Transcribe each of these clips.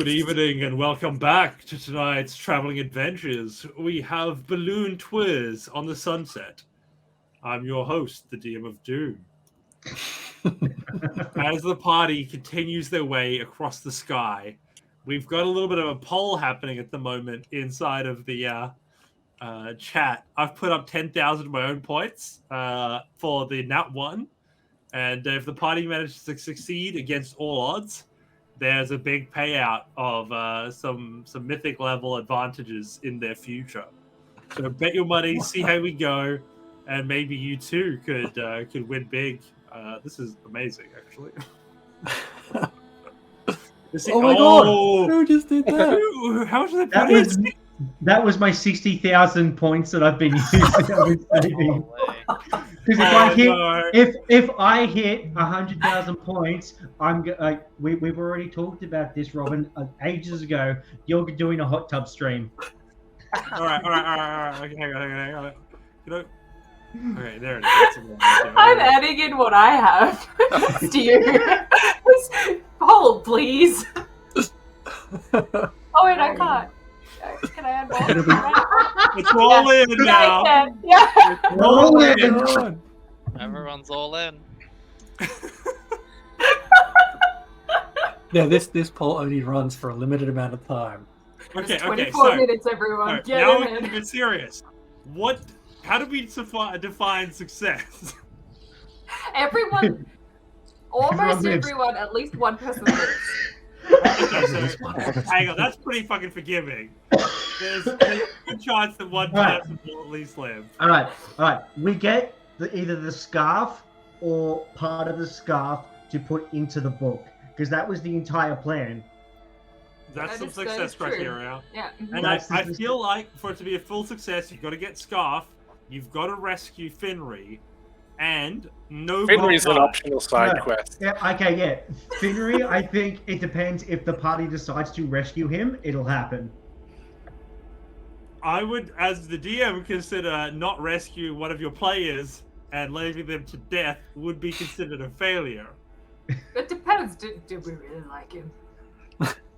Good evening and welcome back to tonight's traveling adventures. We have Balloon Twiz on the sunset. I'm your host, the DM of Doom. As the party continues their way across the sky, we've got a little bit of a poll happening at the moment inside of the chat. I've put up 10,000 of my own points for the Nat 1. And if the party manages to succeed against all odds, there's a big payout of some mythic level advantages in their future. So bet your money, see how we go, and maybe you too could win big. This is amazing, actually. Oh my god! Who just did that? How should I put it? That was my 60,000 points that I've been using. Because if I hit 100,000 points, we've already talked about this, Robin, ages ago. You're doing a hot tub stream. All right. Okay, hang on. Okay, there it is. I'm adding in what I have next to you. Hold, please. Oh wait, I can't. Can I add more? It's all in now. Yeah. It's all in. Everyone's all in. Yeah, this poll only runs for a limited amount of time. Okay, 24 minutes, everyone. Right, Get now in. we get serious. How do we define success? Everyone, almost everyone, at least one person lives. Okay, so hang on, that's pretty fucking forgiving. There's a good chance that one person will at least live. All right. We get either the scarf or part of the scarf to put into the book, because that was the entire plan. That's some success criteria. Yeah. And I feel like for it to be a full success, you've got to get Scarf, you've got to rescue Finry, and nobody. Finry's an optional side quest. Yeah, okay, yeah. Finry, I think it depends if the party decides to rescue him, it'll happen. I would, as the DM, consider not rescuing one of your players and leaving them to death would be considered a failure. It depends. Do we really like him?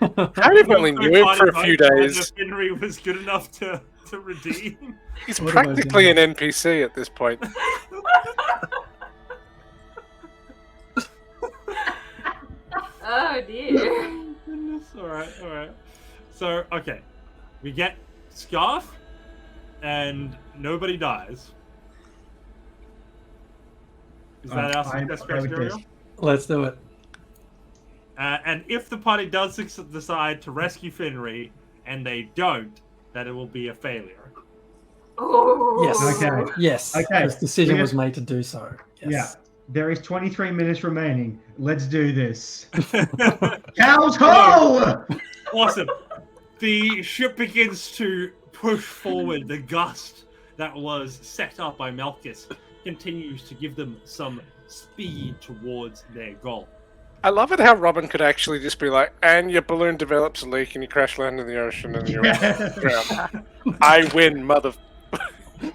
I only knew him for a few days. Finry was good enough to redeem. He's practically an NPC at this point. Oh dear. Goodness. All right. So, okay. We get Scarf, and nobody dies. Is that our success criteria? Let's do it. And if the party does decide to rescue Finry, and they don't, then it will be a failure. Oh. Yes. Okay. Yes. Okay. This decision was made to do so. Yes. Yeah. There is 23 minutes remaining. Let's do this. Cows ho! Awesome. The ship begins to push forward. The gust that was set up by Malchus continues to give them some speed towards their goal. I love it how Robin could actually just be like, and your balloon develops a leak and you crash land in the ocean and you're drowned. I win, mother...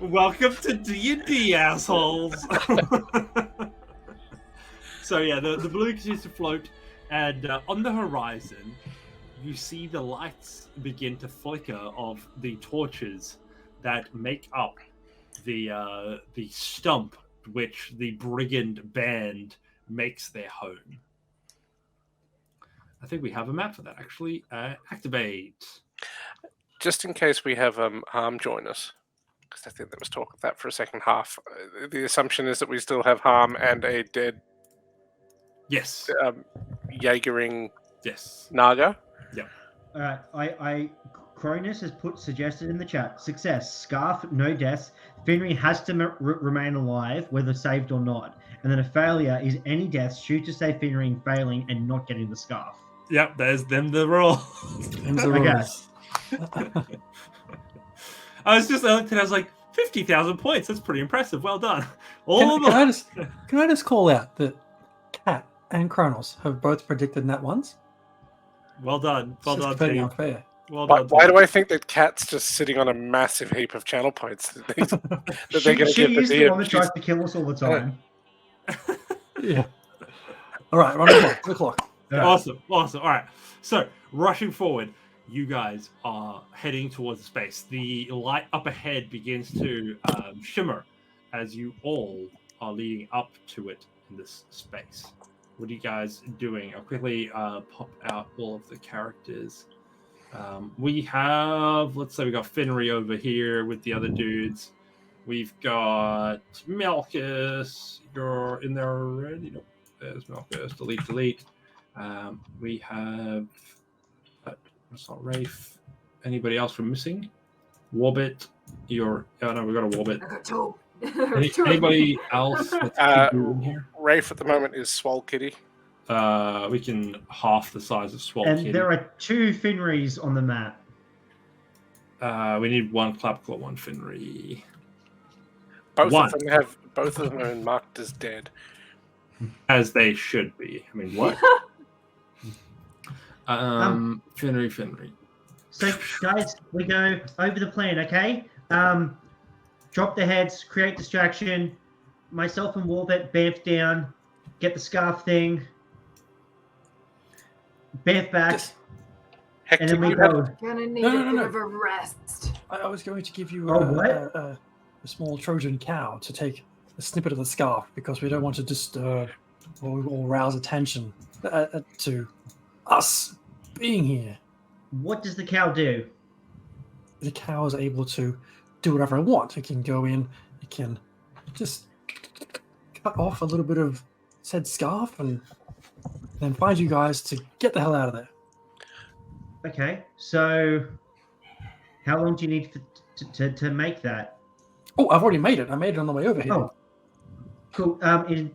Welcome to D&D, assholes! So yeah, the balloon continues to float, and on the horizon, you see the lights begin to flicker of the torches that make up the stump which the brigand band makes their home. I think we have a map for that, actually. Activate. Just in case we have Harm join us, because I think there was talk of that for a second half. The assumption is that we still have Harm and a dead Yes. Jaegering Yes. Naga. Yep. I Cronus has suggested in the chat, success, Scarf, no deaths. Finry has to remain alive, whether saved or not. And then a failure is any deaths, shoot to save Finry failing and not getting the Scarf. Yep, there's them the rules. I looked at it, I was like, 50,000 points, that's pretty impressive, well done. Can I just call out that Kat and Kronos have both predicted Nat 1s? Well done. Well done, completely team. unfair. Well done. Why do I think that Kat's just sitting on a massive heap of channel points that they're going to give She's the the DM? one that tries to kill us all the time. Yeah. All right, run the clock. Awesome. All right. So, rushing forward, you guys are heading towards the space. The light up ahead begins to shimmer as you all are leading up to it in this space. What are you guys doing? I'll quickly pop out all of the characters. We have, let's say we got Finry over here with the other dudes. We've got Malchus. You're in there already. Nope. There's Malchus. Delete. We have... that's not Rafe. Anybody else we're missing? Warbit. You're... Oh, no, we've got a Warbit. I got two. Anybody else? Here? Rafe at the moment is Swole Kitty. We can half the size of Swole Kitty. And there are 2 Finrys on the map. We need 1 Clapclaw, 1 Finry. Both of them are marked as dead. As they should be. I mean, what? Finry. So, guys, we go over the plan, okay? Drop the heads, create distraction. Myself and Warbit bamf down, get the scarf thing, bamf back, and then we go. Gonna need a bit of a rest. I was going to give you what? a small Trojan cow to take a snippet of the scarf because we don't want to disturb or rouse attention to us being here. What does the cow do? The cow is able to do whatever I want. It can go in, it can just cut off a little bit of said scarf and then find you guys to get the hell out of there. Okay, so how long do you need to make that? Oh, I've already made it. I made it on the way over here. Oh, cool.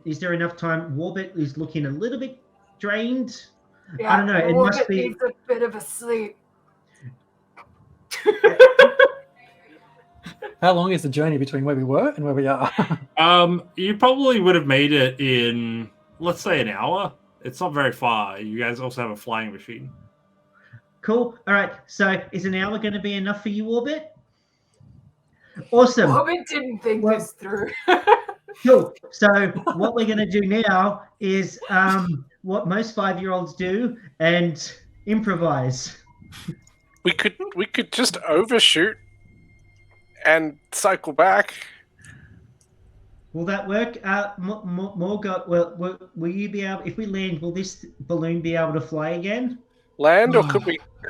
Is there enough time? Warbit is looking a little bit drained. Yeah, I don't know. It must be needs a bit of a sleep. How long is the journey between where we were and where we are? You probably would have made it in, let's say, an hour. It's not very far. You guys also have a flying machine. Cool. All right. So is an hour going to be enough for you, Warbit? Awesome. Warbit didn't think this through. Cool. So what we're going to do now is what most 5-year-olds do and improvise. We could just overshoot and cycle back. Will that work? Morga, will you be able? If we land, will this balloon be able to fly again? Land, or could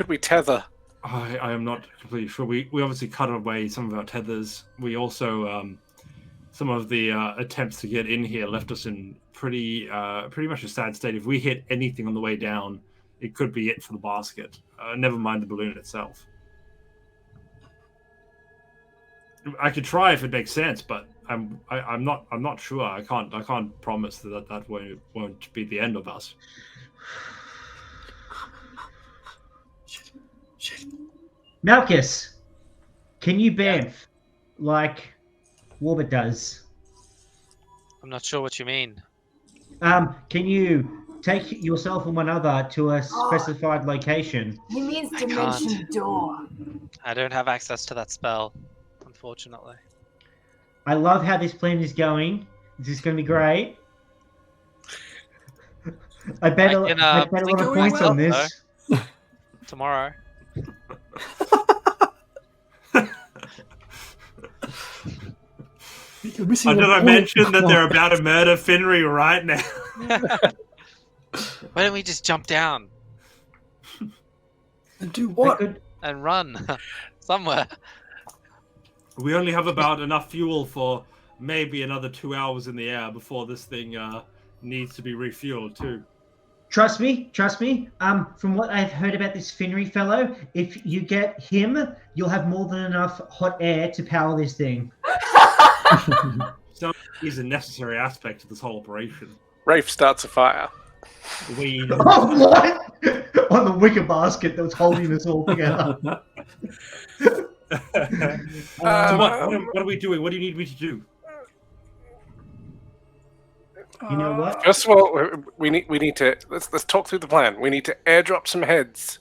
we tether? I am not completely sure. We obviously cut away some of our tethers. We also some of the attempts to get in here left us in pretty much a sad state. If we hit anything on the way down, it could be it for the basket. Never mind the balloon itself. I could try if it makes sense, but I'm not sure. I can't promise that won't be the end of us. Malchus, can you bamf like Warbit does? I'm not sure what you mean. Can you take yourself and one other to a specified location? He means dimension door. I don't have access to that spell, unfortunately. I love how this plan is going. This is going to be great. I bet a lot of points on this. Tomorrow. Did I mention that they're about to murder Finry right now? Why don't we just jump down? And do what? And run somewhere. We only have about enough fuel for maybe another 2 hours in the air before this thing needs to be refueled too. Trust me. From what I've heard about this Finry fellow, if you get him, you'll have more than enough hot air to power this thing. So is a necessary aspect of this whole operation. Rafe starts a fire. Oh, what? On the wicker basket that was holding us all together. So what are we doing? What do you need me to do? You know what? First of all, we need to let's talk through the plan. We need to airdrop some heads.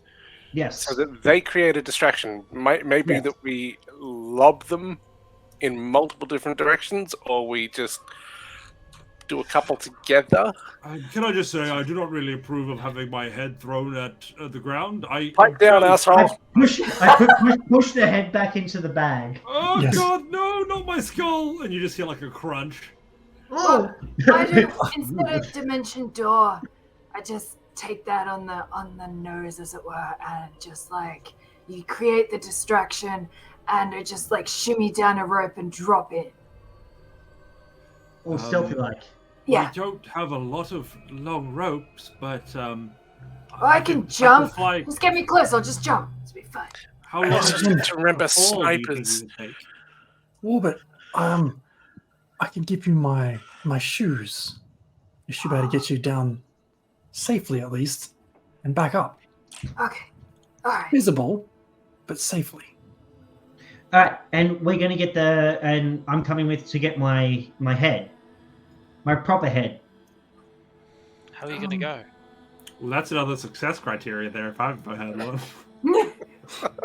Yes. So that they create a distraction. Maybe Yes. that we lob them in multiple different directions, or we just do a couple together. Can I just say, I do not really approve of having my head thrown at the ground. Pipe down, asshole. I push the head back into the bag. Oh Yes. God, no, not my skull! And you just hear like a crunch. Oh. I do, instead of dimension door, I just take that on the nose, as it were, and just like you create the distraction, and I just like shimmy down a rope and drop it. All stealthy like. Yeah. I don't have a lot of long ropes, but I can jump. fly. Just get me close. I'll just jump. It'll be fine. How I long just does need to remember a fall do you think snipers. it would take? Warbit, I can give you my shoes. You should be able to get you down safely, at least, and back up. Okay. All right. Visible, but safely. All right, and we're gonna get and I'm coming with to get my head, my proper head. How are you gonna go? Well, that's another success criteria there. If I've ever had one.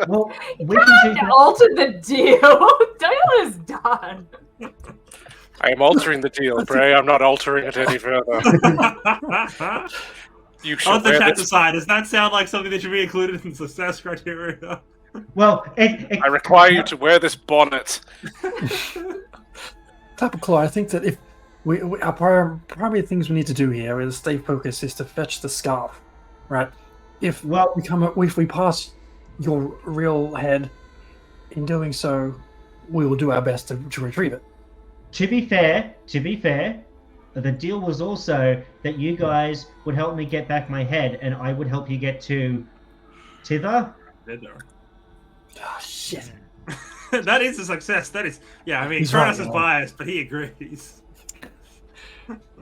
Well, we can do that. Alter the deal. Deal is done. I am altering the deal, Bray. I'm not altering it any further. You shall On the wear chat this. aside, does that sound like something that should be included in success criteria? Well, I require you to wear this bonnet. Type of Claw, I think that if our primary things we need to do here is stay focused is to fetch the scarf, right? If we pass your real head, in doing so, we will do our best to retrieve it. To be fair, the deal was also that you guys would help me get back my head, and I would help you get to Tither. Oh, shit. That is a success. That is, yeah. I mean, He's Kronos right, is yeah. biased, but he agrees.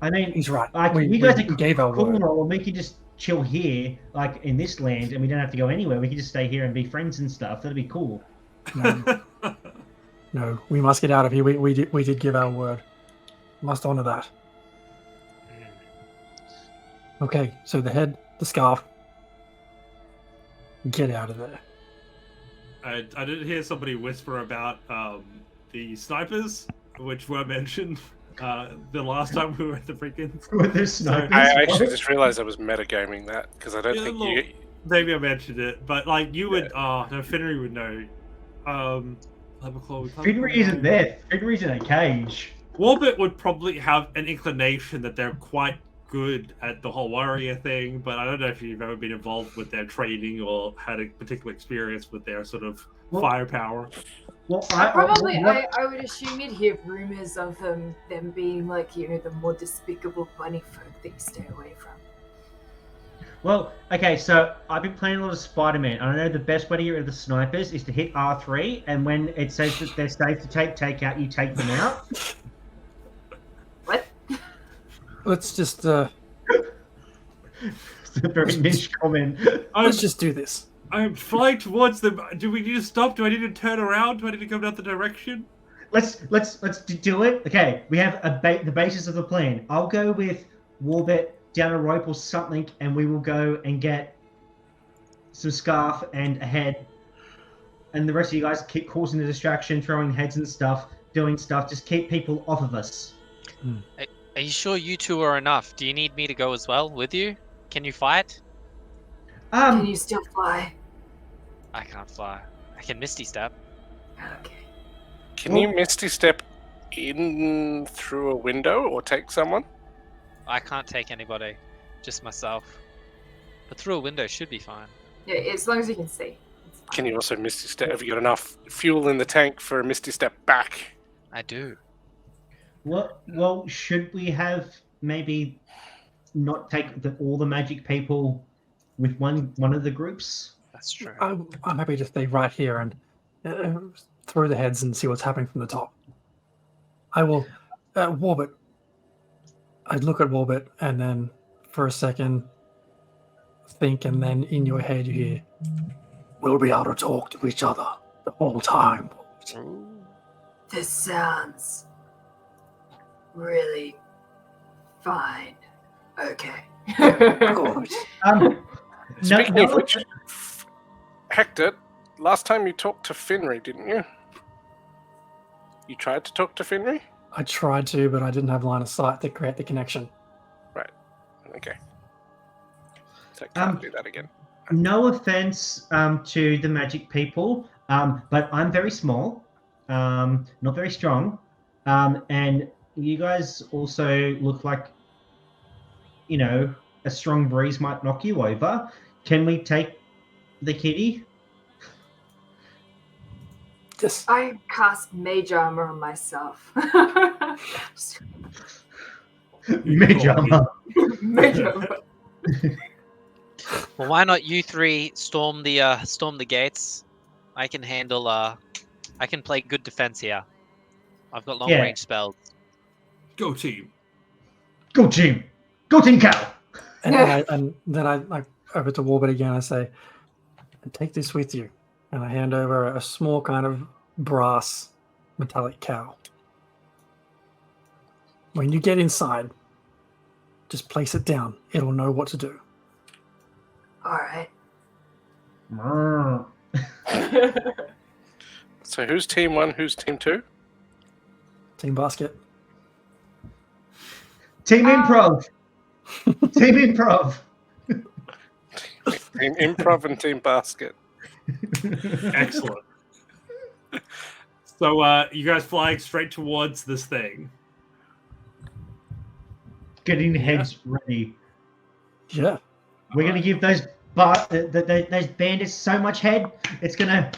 I mean, He's right. like We you guys we are gave our cool, word. or we could just chill here, like in this land, and we don't have to go anywhere. We could just stay here and be friends and stuff. That'd be cool. No, we must get out of here. We did give our word. Must honor that. Okay, so the head, the scarf. Get out of there. I did hear somebody whisper about the snipers, which were mentioned the last time we were at the brigands. With the snipers. I actually just realized I was metagaming that because I don't Yeah, think look. you. Maybe I mentioned it, but like you would. Oh no, Finnery would know. Finnery isn't there. Finnery's in a cage. Warbit would probably have an inclination that they're quite good at the whole warrior thing, but I don't know if you've ever been involved with their training or had a particular experience with their sort of firepower. Well, I would assume you'd hear rumors of them being like, you know, the more despicable bunny folk that you stay away from. Well, okay, so I've been playing a lot of Spider-Man. I know the best way to get rid of the snipers is to hit R3, and when it says that they're safe to take out, you take them out. What? Let's just It's a very niche comment. let's just do this. I'm flying towards them. Do we need to stop? Do I need to turn around? Do I need to go in another direction? Let's do it. Okay, we have the basis of the plan. I'll go with Warbit down a rope or something, and we will go and get some scarf and a head. And the rest of you guys keep causing the distraction, throwing heads and stuff, doing stuff. Just keep people off of us. Are you sure you two are enough? Do you need me to go as well with you? Can you fight? Can you still fly? I can't fly. I can Misty Step. Okay. Can you Misty Step in through a window or take someone? I can't take anybody, just myself. But through a window should be fine. Yeah, as long as you can see. It's fine. Can you also Misty Step? Have you got enough fuel in the tank for a Misty Step back? I do. Well, should we have maybe not take all the magic people with one of the groups? That's true. I'm happy to stay right here and throw the heads and see what's happening from the top. I will, Warbit. I'd look at Warbit and then for a second think, and then in your head you hear, "We'll be able to talk to each other the whole time." This sounds really fine. Okay. Good. Speaking of which, Hector, last time you talked to Finnery, didn't you? You tried to talk to Finnery? I tried to, but I didn't have line of sight to create the connection. Right. Okay. So I can't do that again. No offense to the magic people, but I'm very small, not very strong, and you guys also look like, a strong breeze might knock you over. Can we take the kitty? Yes. I cast mage armor on myself. Mage armor. Mage armor. Well, why not you three storm the gates? I can handle I can play good defense here. I've got long range spells. Go team. Go team. Go team cow. And then I over to Warbit again. I say, take this with you, and I hand over a small kind of brass metallic cow. When you get inside, just place it down. It'll know what to do. All right. So who's team 1? Who's team 2? Team basket. Team improv. Team improv. Team improv and team basket. Excellent. So you guys flying straight towards this thing. Getting the heads ready. Yeah. We're gonna give those those bandits so much head. We're gonna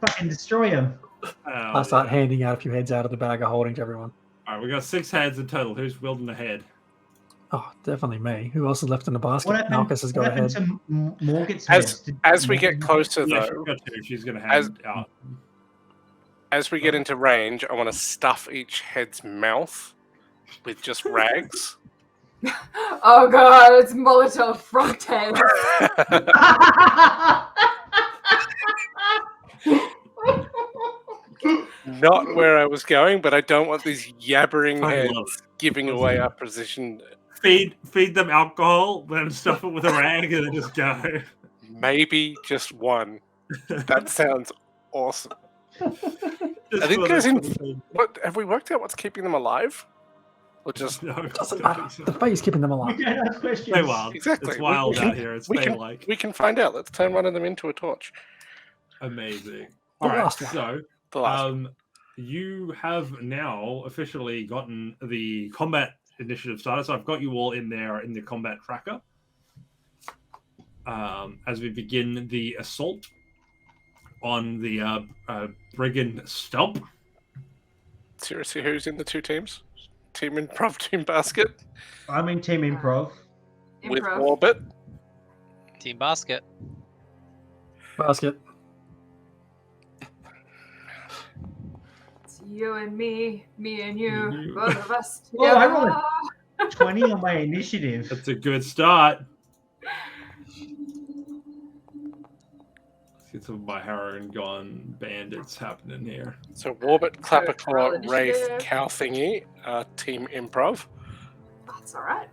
fucking destroy them. I start handing out a few heads out of the bag I'm holding to everyone. All right, we got 6 heads in total. Who's wielding a head? Oh, definitely me. Who else is left in the basket? What happened, Malchus has got a head. to Morgan's heads? As we get closer, Yeah, though, she's got 2. She's gonna hand out. as we get into range, I want to stuff each head's mouth with just rags. Oh god, it's Molotov front head. Not where I was going, but I don't want these yabbering I heads love giving away our position. Feed them alcohol, then stuff it with a rag, and then just go. Maybe just one. That sounds awesome. Just I think for there's the- in. What have we worked out? What's keeping them alive? Or just No, Doesn't matter. The fate is keeping them alive. We don't ask questions. Stay wild. Exactly. It's wild We can- out here. It's we stay can like we can find out. Let's turn one of them into a torch. amazing. The All right, last one. so The last one. you have now officially gotten the combat initiative started. So I've got you all in there in the combat tracker. As we begin the assault on the brigand stump. Seriously, who's in the 2 teams? Team improv, team basket I'm in team improv. with Improv. Warbit. Team basket. Basket. It's you and me and you, Mhm. both of us Oh, I together. rolled 20 on my initiative. That's a good start. Let's get some of my Harrow Gone bandits happening here. So Warbit, Clapperclaw, roll Wraith, initiative. Cow Thingy, team improv. That's all right.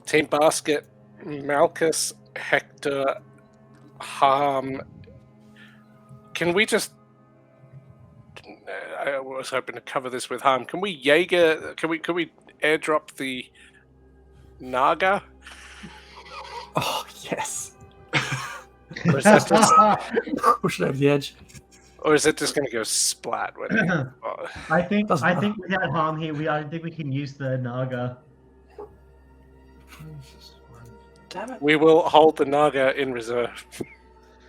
Team basket, Malchus, Hector, Harm. Can we just? I was hoping to cover this with Harm. Can we Jaeger? Can we airdrop the Naga? Oh, yes. Or is that just, Push it over the edge. or is it just going to go splat? When oh, I think Doesn't matter. without harm here, I don't think we can use the Naga. Damn it. we will hold the Naga in reserve.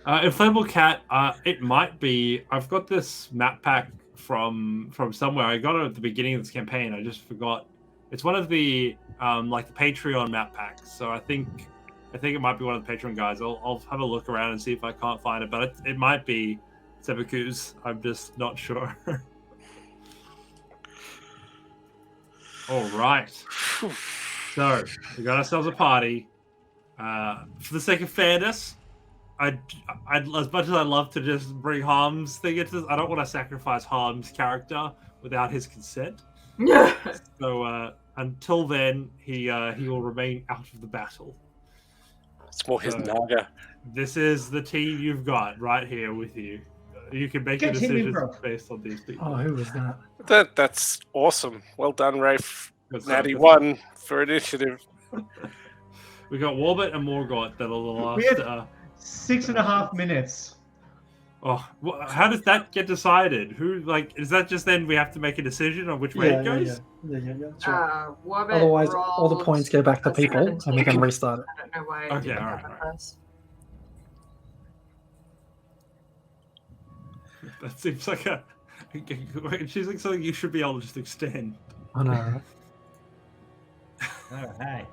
Inflatable cat. It might be. I've got this map pack from somewhere. I got it at the beginning of this campaign. I just forgot. It's one of the like the Patreon map packs. So I think it might be one of the Patreon guys. I'll have a look around and see if I can't find it. But it might be Sebaku's. I'm just not sure. All right. So we got ourselves a party. For the sake of fairness, I'd as much as I love to just bring Harm's thing into this, I don't want to sacrifice Harm's character without his consent. So until then, he will remain out of the battle. It's more his Naga. This is the team you've got right here with you. You can make your Get him, decisions bro. based on these people. Oh, who was that? That's awesome. Well done, Rafe. Good Natty stuff. 1 for initiative. We got Warbit and Morgott that are the last. We had 6.5 minutes. How does that get decided? Who is that? Just then we have to make a decision on which way it goes. Yeah. That's right. Warbit Otherwise, all the rolled points go back to a people, and we 17. can restart it. I don't know why. Okay, I didn't alright, have it alright. first. That seems like it seems like something you should be able to just extend. I know, right? All right.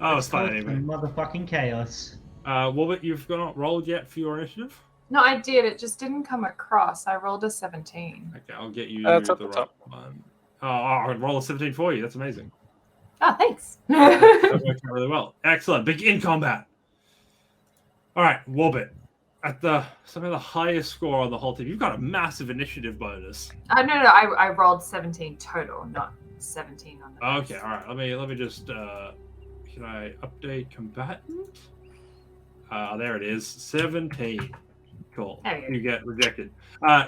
Oh, it's fine Cause anyway. Motherfucking chaos. Warbit, you've not rolled yet for your initiative? No, I did. It just didn't come across. I rolled a 17. Okay, I'll get you It's the at the right top. one. Oh, I'll roll a 17 for you. That's amazing. Oh, thanks. That worked out really well. Excellent. Begin combat. All right, Warbit. At some of the highest score on the whole team, you've got a massive initiative bonus. No, I rolled 17 total, not 17 on the Okay, all right. Let me just. Can I update combatant? There it is. 17. Cool. There you go. You get rejected.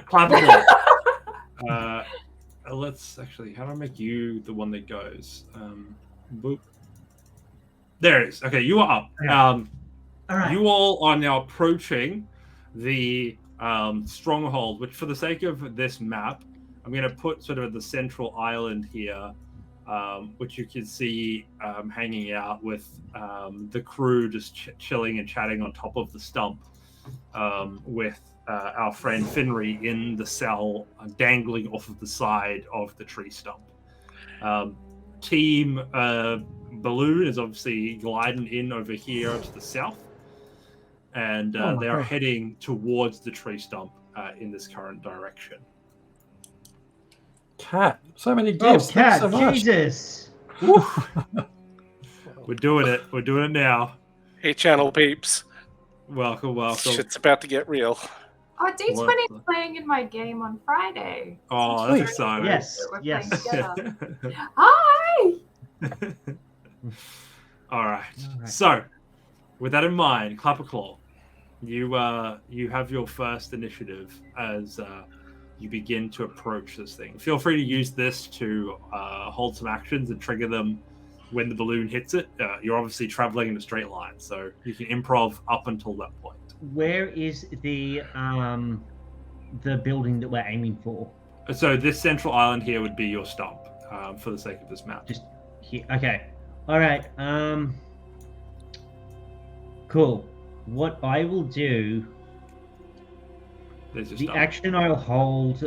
Clap applause. Let's actually. How do I make you the one that goes? Boop. There it is. Okay, you are up. Okay. All right. You all are now approaching the stronghold, which, for the sake of this map, I'm going to put sort of the central island here, which you can see hanging out with the crew just chilling and chatting on top of the stump, with our friend Finry in the cell, dangling off of the side of the tree stump. Team Balloon is obviously gliding in over here to the south, and they are heading towards the tree stump in this current direction. Cat, so many Oh, gifts. Cat, Thanks so much. Jesus. We're doing it. We're doing it now. Hey, channel peeps. Welcome. Shit's about to get real. Oh, D20 is playing in my game on Friday. Oh, that's exciting. Yes, We're yes. playing together. Hi! All right. So, with that in mind, Clapperclaw, you have your first initiative as you begin to approach this thing. Feel free to use this to hold some actions and trigger them when the balloon hits it. You're obviously traveling in a straight line, so you can improv up until that point. Where is the building that we're aiming for? So this central island here would be your stump, for the sake of this map. Just here. Okay. All right. Cool. What I will do. There's your The stump. action I'll hold.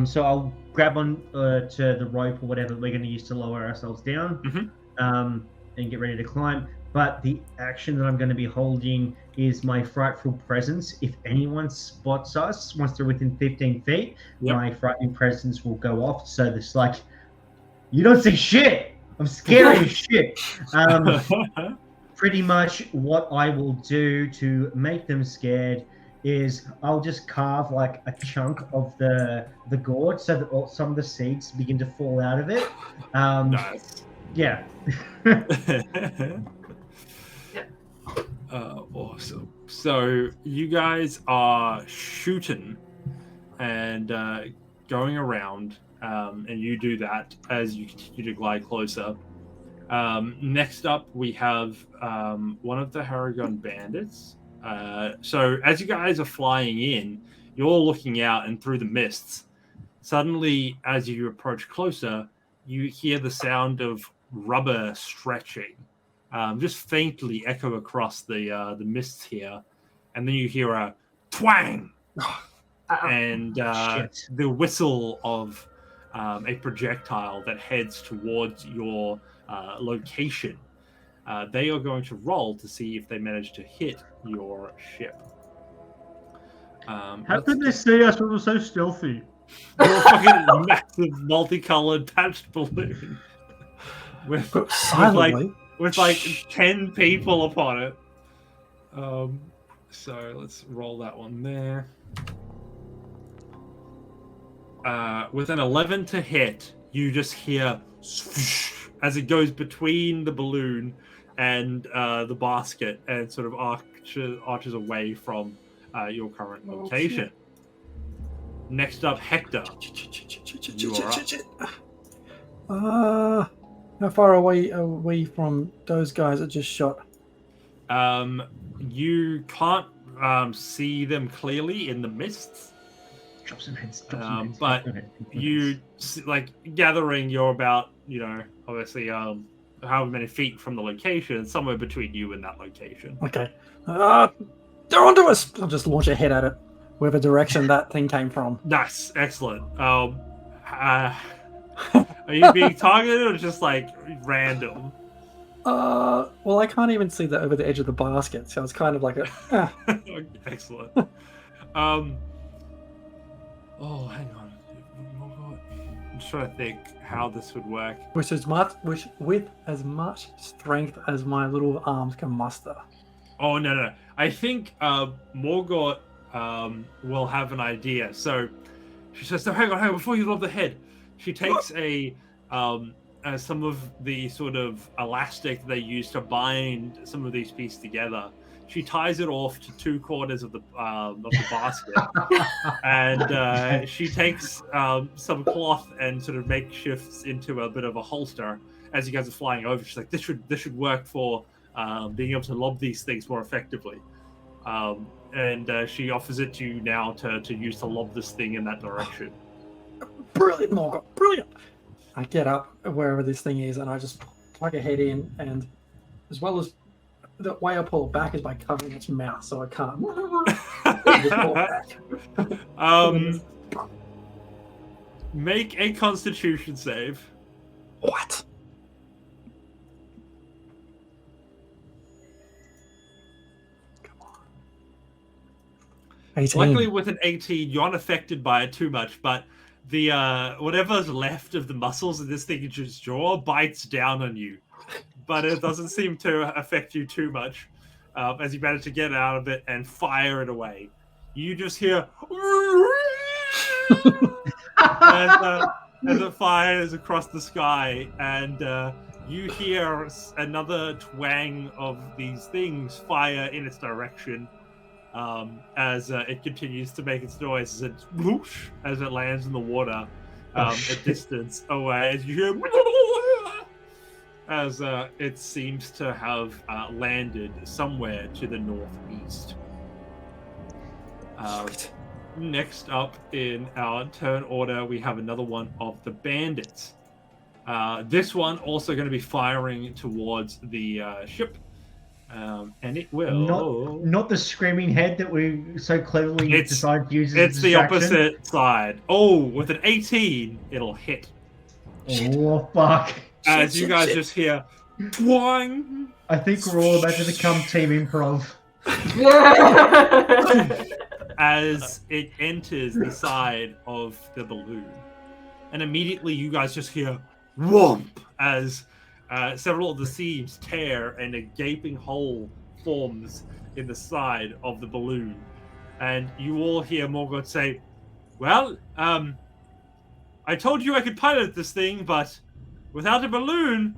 So I'll grab on to the rope or whatever we're going to use to lower ourselves down, and get ready to climb. But the action that I'm going to be holding is my frightful presence. If anyone spots us once they're within 15 feet, my frightening presence will go off. So this you don't see shit. I'm scary as shit. Pretty much what I will do to make them scared is I'll just carve like a chunk of the gourd so that some of the seeds begin to fall out of it. Nice. Yeah. Awesome. So you guys are shooting and going around, and you do that as you continue to glide closer. Next up, we have one of the Harrigan bandits. So as you guys are flying in, you're all looking out and through the mists. Suddenly, as you approach closer, you hear the sound of rubber stretching, just faintly echo across the mists here, and then you hear a twang, and the whistle of a projectile that heads towards your location. They are going to roll to see if they manage to hit your ship. How could they see us when we're so stealthy? You're a fucking massive, multicolored patched balloon with like 10 people upon it. So let's roll that one there. With an 11 to hit, you just hear swoosh as it goes between the balloon and the basket and sort of arches away from your current location. Next up, Hector. You are up. How far away from those guys that just shot? You can't see them clearly in the mists. Drop some heads. But you like gathering. You're about obviously however many feet from the location, somewhere between you and that location. Okay. They're onto us. I'll just launch a head at it, wherever direction that thing came from. Nice, excellent. Are you being targeted or just like random? Well, I can't even see that over the edge of the basket, so it's kind of like a. Excellent. Oh, hang on. I'm just trying to think how this would work. With as much strength as my little arms can muster. Oh no! I think Morgort will have an idea. So she says, "No, hang on, before you lob the head." She takes some of the sort of elastic that they use to bind some of these pieces together. She ties it off to 2 corners of the basket, and she takes some cloth and sort of makeshifts into a bit of a holster. As you guys are flying over, she's like, "This should work for being able to lob these things more effectively." And she offers it to you now to use to lob this thing in that direction. Brilliant, Morgott, brilliant! I get up wherever this thing is, and I just plug a head in, and as well as the way I pull it back is by covering its mouth, so I can't. Just pull it back. Make a Constitution save. What? Come on. 18. Luckily, with an 18, you're unaffected by it too much, but the whatever's left of the muscles in this thing's jaw bites down on you, but it doesn't seem to affect you too much as you manage to get out of it and fire it away. You just hear as it fires across the sky, and you hear another twang of these things fire in its direction. As it continues to make its noise as it whoosh, as it lands in the water a distance away, as you hear as it seems to have landed somewhere to the northeast. Next up in our turn order, we have another one of the bandits. This one also going to be firing towards the ship. And it will not the screaming head that we so cleverly decided to use as it's a the distraction. opposite side. Oh, with an 18, it'll hit. Oh fuck! As you guys just hear, twang. I think we're all about to become Team Improv. As it enters the side of the balloon, and immediately you guys just hear whomp as several of the seams tear and a gaping hole forms in the side of the balloon. And you all hear Morgott say, "Well, I told you I could pilot this thing, but without a balloon,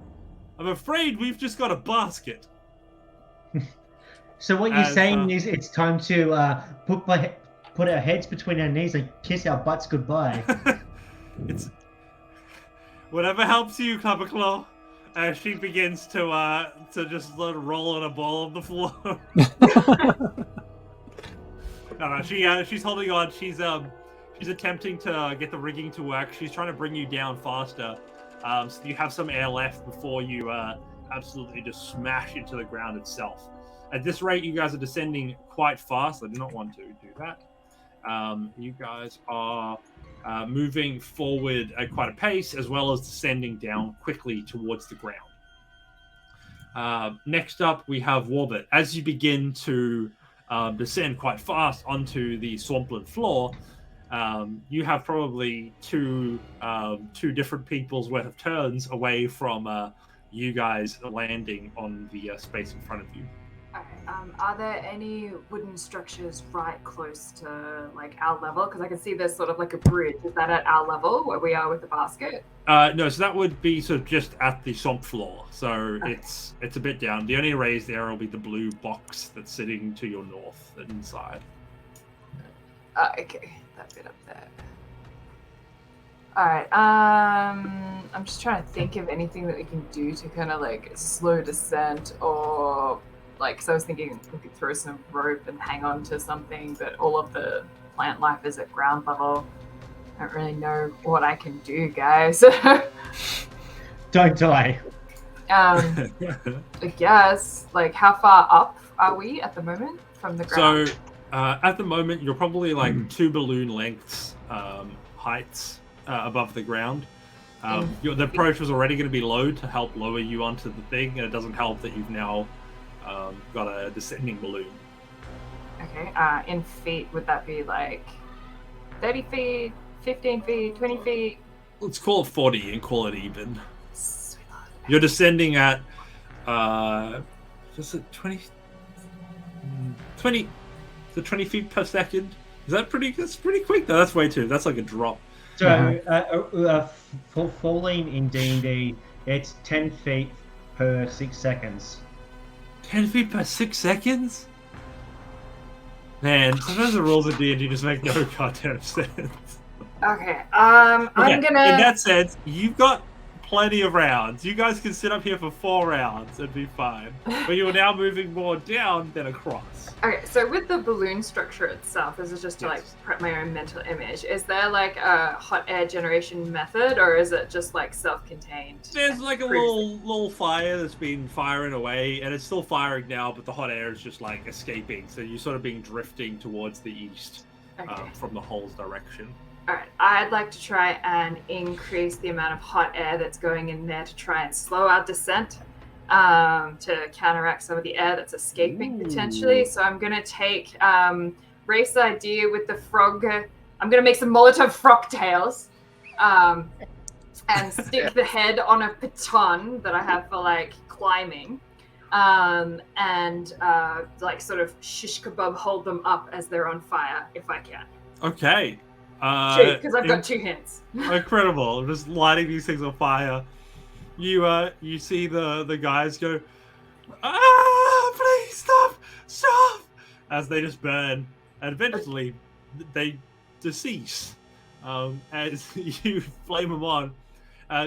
I'm afraid we've just got a basket." So what you're saying is it's time to put our heads between our knees and kiss our butts goodbye. It's whatever helps you, Clapperclaw. As she begins to just roll on a ball on the floor. No, she's holding on. She's attempting to get the rigging to work. She's trying to bring you down faster, so you have some air left before you absolutely just smash into the ground itself. At this rate, you guys are descending quite fast. I do not want to do that. You guys are moving forward at quite a pace, as well as descending down quickly towards the ground. Next up, we have Warbit. As you begin to descend quite fast onto the swampland floor, you have probably two different people's worth of turns away from you guys landing on the space in front of you. Okay. Are there any wooden structures right close to like our level? Because I can see there's sort of like a bridge. Is that at our level where we are with the basket? No, so that would be sort of just at the swamp floor. So Okay. it's a bit down. The only raised area will be the blue box that's sitting to your north and inside. Okay, that bit up there. Alright, I'm just trying to think of anything that we can do to kind of like slow descent or like, because I was thinking we could throw some rope and hang on to something, but all of the plant life is at ground level. I don't really know what I can do, guys. Don't die. I guess, like, how far up are we at the moment from the ground? So, at the moment, you're probably like 2 balloon lengths heights above the ground. The approach was already going to be low to help lower you onto the thing, and it doesn't help that you've now got a descending balloon. Okay, in feet, would that be like 30 feet, 15 feet, 20 feet? Let's call it 40 and call it even. You're descending at, is it 20? 20 feet per second. Is that pretty? That's pretty quick. No, that's way too. That's like a drop. So, falling in D&D, it's 10 feet per 6 seconds. 10 feet per 6 seconds? Man, sometimes the rules of D&D just make no goddamn sense. Okay, I'm gonna... In that sense, you've got plenty of rounds. You guys can sit up here for 4 rounds and be fine. But you're now moving more down than across. Okay, so with the balloon structure itself, this is just to like prep my own mental image. Is there like a hot air generation method, or is it just like self-contained? There's like a little fire that's been firing away, and it's still firing now, but the hot air is just like escaping. So you're sort of being drifting towards the east from the hole's direction. Alright, I'd like to try and increase the amount of hot air that's going in there to try and slow our descent, to counteract some of the air that's escaping potentially. So I'm going to take race idea with the frog. I'm going to make some Molotov frog tails and stick the head on a baton that I have for like climbing, and like sort of shish kebab hold them up as they're on fire if I can. Okay. Because I've got 2 hands. Incredible. Just lighting these things on fire. You see the guys go, please stop, as they just burn, and eventually they decease. As you flame them on,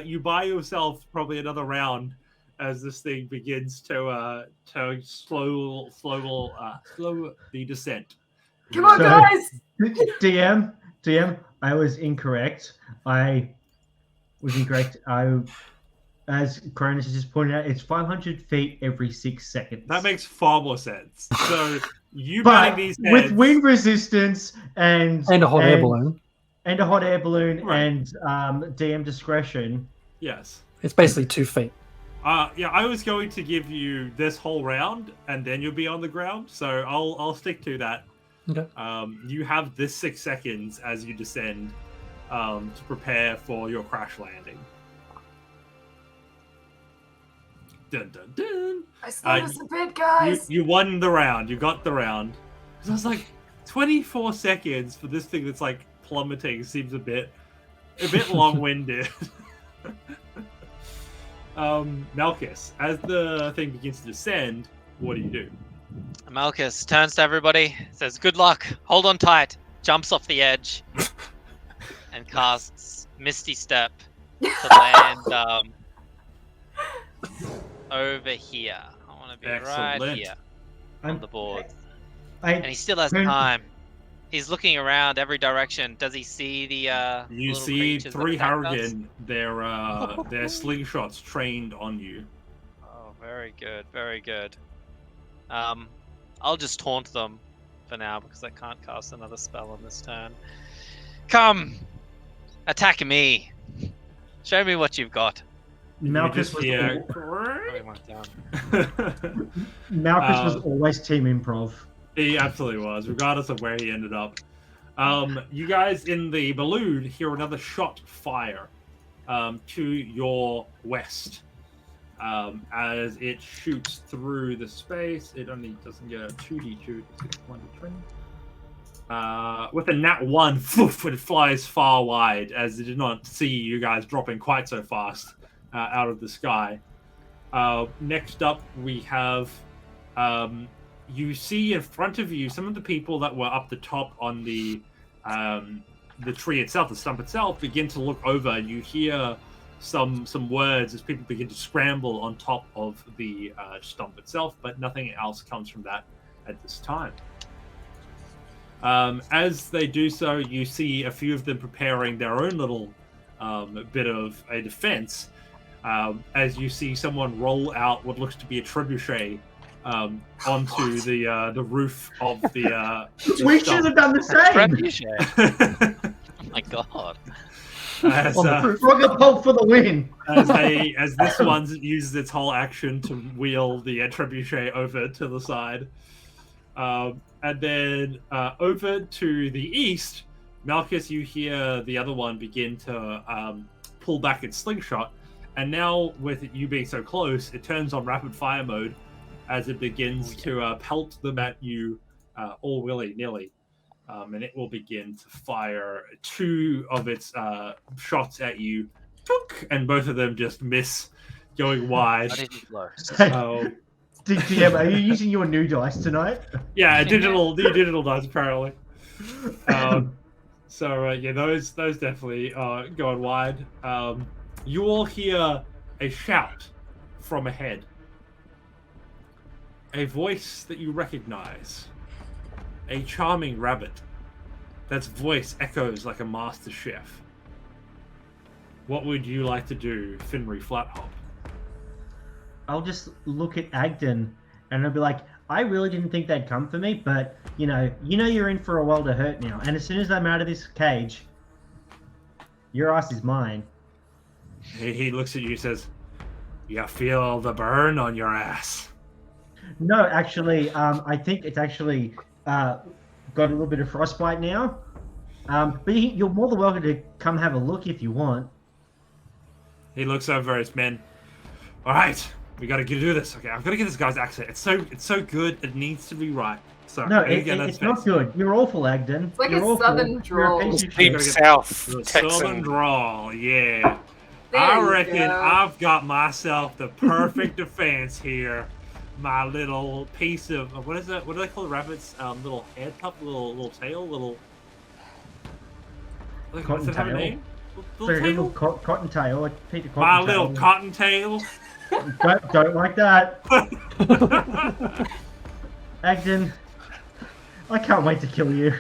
you buy yourself probably another round as this thing begins to slow the descent. Come on, guys! DM, I was incorrect. As Cronus has just pointed out, it's 500 feet every 6 seconds. That makes far more sense. So you but these heads, with wind resistance and a hot air balloon. And a hot air balloon right. And DM discretion. Yes. It's basically 2 feet. Yeah, I was going to give you this whole round, and then you'll be on the ground. So I'll stick to that. Okay. You have this 6 seconds as you descend to prepare for your crash landing. Dun dun dun. I slowed us a bit, guys. You won the round. You got the round. So I was like, 24 seconds for this thing that's like plummeting seems a bit long-winded. Malchus, as the thing begins to descend, what do you do? Malchus turns to everybody, says, "Good luck. Hold on tight." Jumps off the edge and casts Misty Step to land over here. I want to be right here on the board. And he still has time. He's looking around every direction. Does he see the you see 3 Harrigan, their slingshots trained on you. Oh, very good, very good. I'll just taunt them for now because I can't cast another spell on this turn. Come, attack me. Show me what you've got. Malchus was always team improv. He absolutely was, regardless of where he ended up. You guys in the balloon hear another shot fire to your west. As it shoots through the space. It only doesn't get a 2d2, it gets 1d20. With a nat 1, it flies far wide, as it did not see you guys dropping quite so fast out of the sky. Next up, we have... you see in front of you some of the people that were up the top on the the tree itself, the stump itself, begin to look over, and you hear some words as people begin to scramble on top of the stump itself, but nothing else comes from that at this time. As they do so, you see a few of them preparing their own little bit of a defense, as you see someone roll out what looks to be a trebuchet onto the roof of the We should have done the same. Trebuchet. Oh my god. As, Rocket pulp for the win. as this one uses its whole action to wheel the trebuchet over to the side. And then over to the east, Malchus, you hear the other one begin to pull back its slingshot. And now, with you being so close, it turns on rapid fire mode as it begins to pelt them at you all willy-nilly. And it will begin to fire 2 of its shots at you, and both of them just miss, going wide. DM, are you using your new dice tonight? Yeah, digital dice apparently. So yeah, those definitely are going wide. You all hear a shout from ahead. A voice that you recognize. A charming rabbit. That's voice echoes like a master chef. What would you like to do, Finry Flathop? I'll just look at Agdon and I'll be like, I really didn't think they'd come for me, but you know you're in for a world of hurt now. And as soon as I'm out of this cage, your ass is mine. He looks at you and says, "You feel the burn on your ass?" No, actually, I think it's actually got a little bit of frostbite now. But you're more than welcome to come have a look if you want. He looks over at his men. All right, we got to do this. Okay, I've got to get this guy's accent. It's so good. It needs to be right. So no, it's not good. You're awful, Agdon. It's like you're a awful. southern drawl. Deep South The Texan. southern drawl, yeah. There I you reckon go. I've got myself the perfect defense here. My little piece of what is it? What do they call the rabbits? Little head pup, little tail, little. Like, Cotton does it have a tail? name? Sorry, Little little tail? cottontail. I Peter Cottontail. My little cottontail. Don't like that. Agdon, I can't wait to kill you.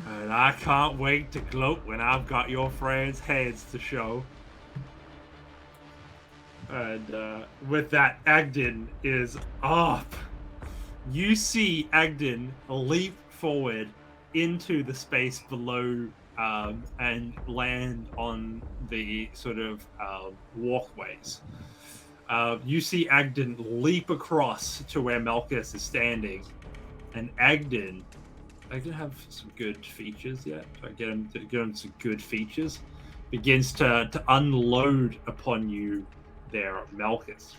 And I can't wait to gloat when I've got your friends' heads to show. And with that, Agdon is up. You see Agdon leap forward into the space below and land on the sort of walkways. You see Agdon leap across to where Malchus is standing, and Agdon have some good features yet. I get him some good features. Begins to unload upon you there, Malchus.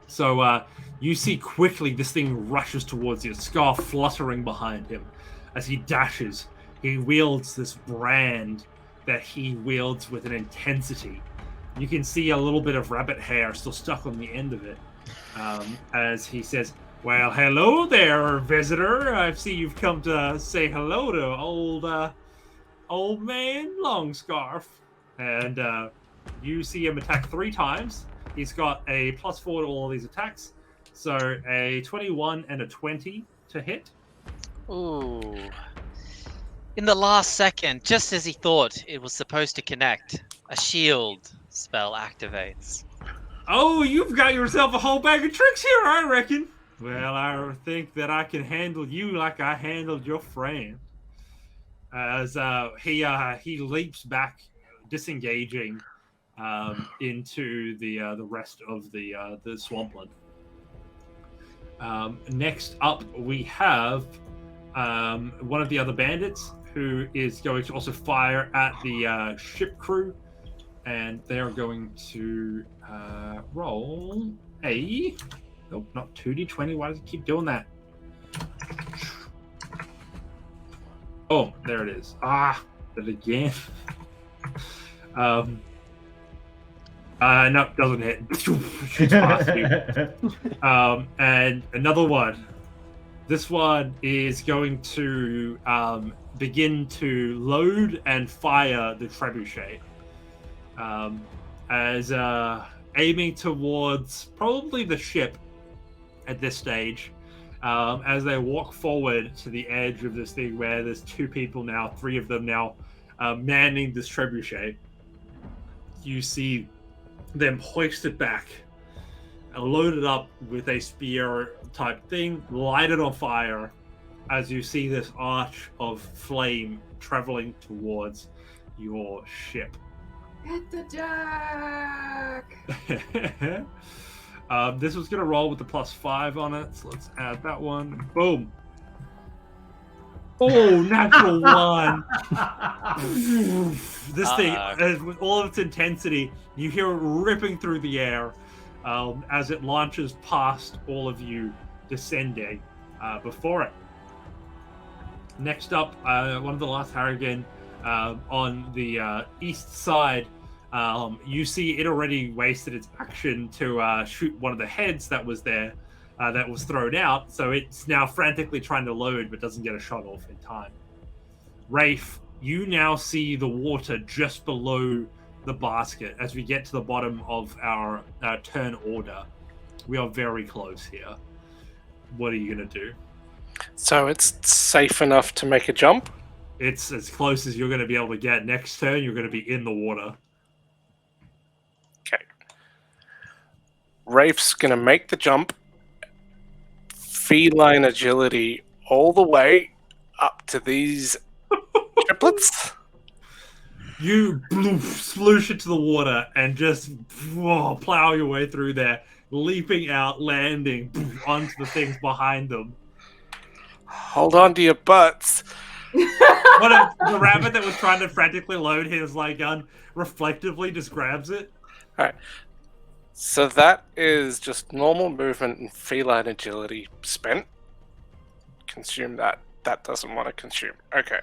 So you see quickly this thing rushes towards you, a scarf fluttering behind him as he dashes. He wields this brand that he wields with an intensity. You can see a little bit of rabbit hair still stuck on the end of it as he says, "Well, hello there, visitor. I see you've come to say hello to old man Longscarf." And you see him attack 3 times. He's got a +4 to all of these attacks. So a 21 and a 20 to hit. Ooh. In the last second, just as he thought it was supposed to connect, a shield spell activates. Oh, you've got yourself a whole bag of tricks here, I reckon. Well, I think that I can handle you like I handled your friend. As he leaps back, disengaging into the rest of the swampland. Next up, we have one of the other bandits who is going to also fire at the ship crew, and they are going to roll a. Nope, not 2d20. Why does it keep doing that? Oh, there it is. Did it again. No, doesn't hit. Shoots past you. And another one. This one is going to begin to load and fire the trebuchet. As aiming towards probably the ship at this stage, as they walk forward to the edge of this thing where there's 2 people now, 3 of them now manning this trebuchet. You see them hoist it back, load it up with a spear type thing, light it on fire as you see this arch of flame traveling towards your ship. Hit the deck! This was going to roll with the +5 on it, so let's add that one. Boom. Oh, natural 1. This thing, with all of its intensity, you hear it ripping through the air as it launches past all of you descending before it. Next up, one of the last Harrigan on the east side. You see it already wasted its action to shoot one of the heads that was there, that was thrown out. So it's now frantically trying to load, but doesn't get a shot off in time. Rafe, you now see the water just below the basket as we get to the bottom of our turn order. We are very close here. What are you going to do? So it's safe enough to make a jump? It's as close as you're going to be able to get. Next turn, you're going to be in the water. Okay. Rafe's going to make the jump. Feline agility all the way up to these triplets. You sploosh into the water and just plow your way through there, leaping out, landing onto the things behind them. Hold on to your butts. One of the rabbit that was trying to frantically load his gun reflectively just grabs it. All right. So that is just normal movement and feline agility spent. Consume that. That doesn't want to consume. Okay.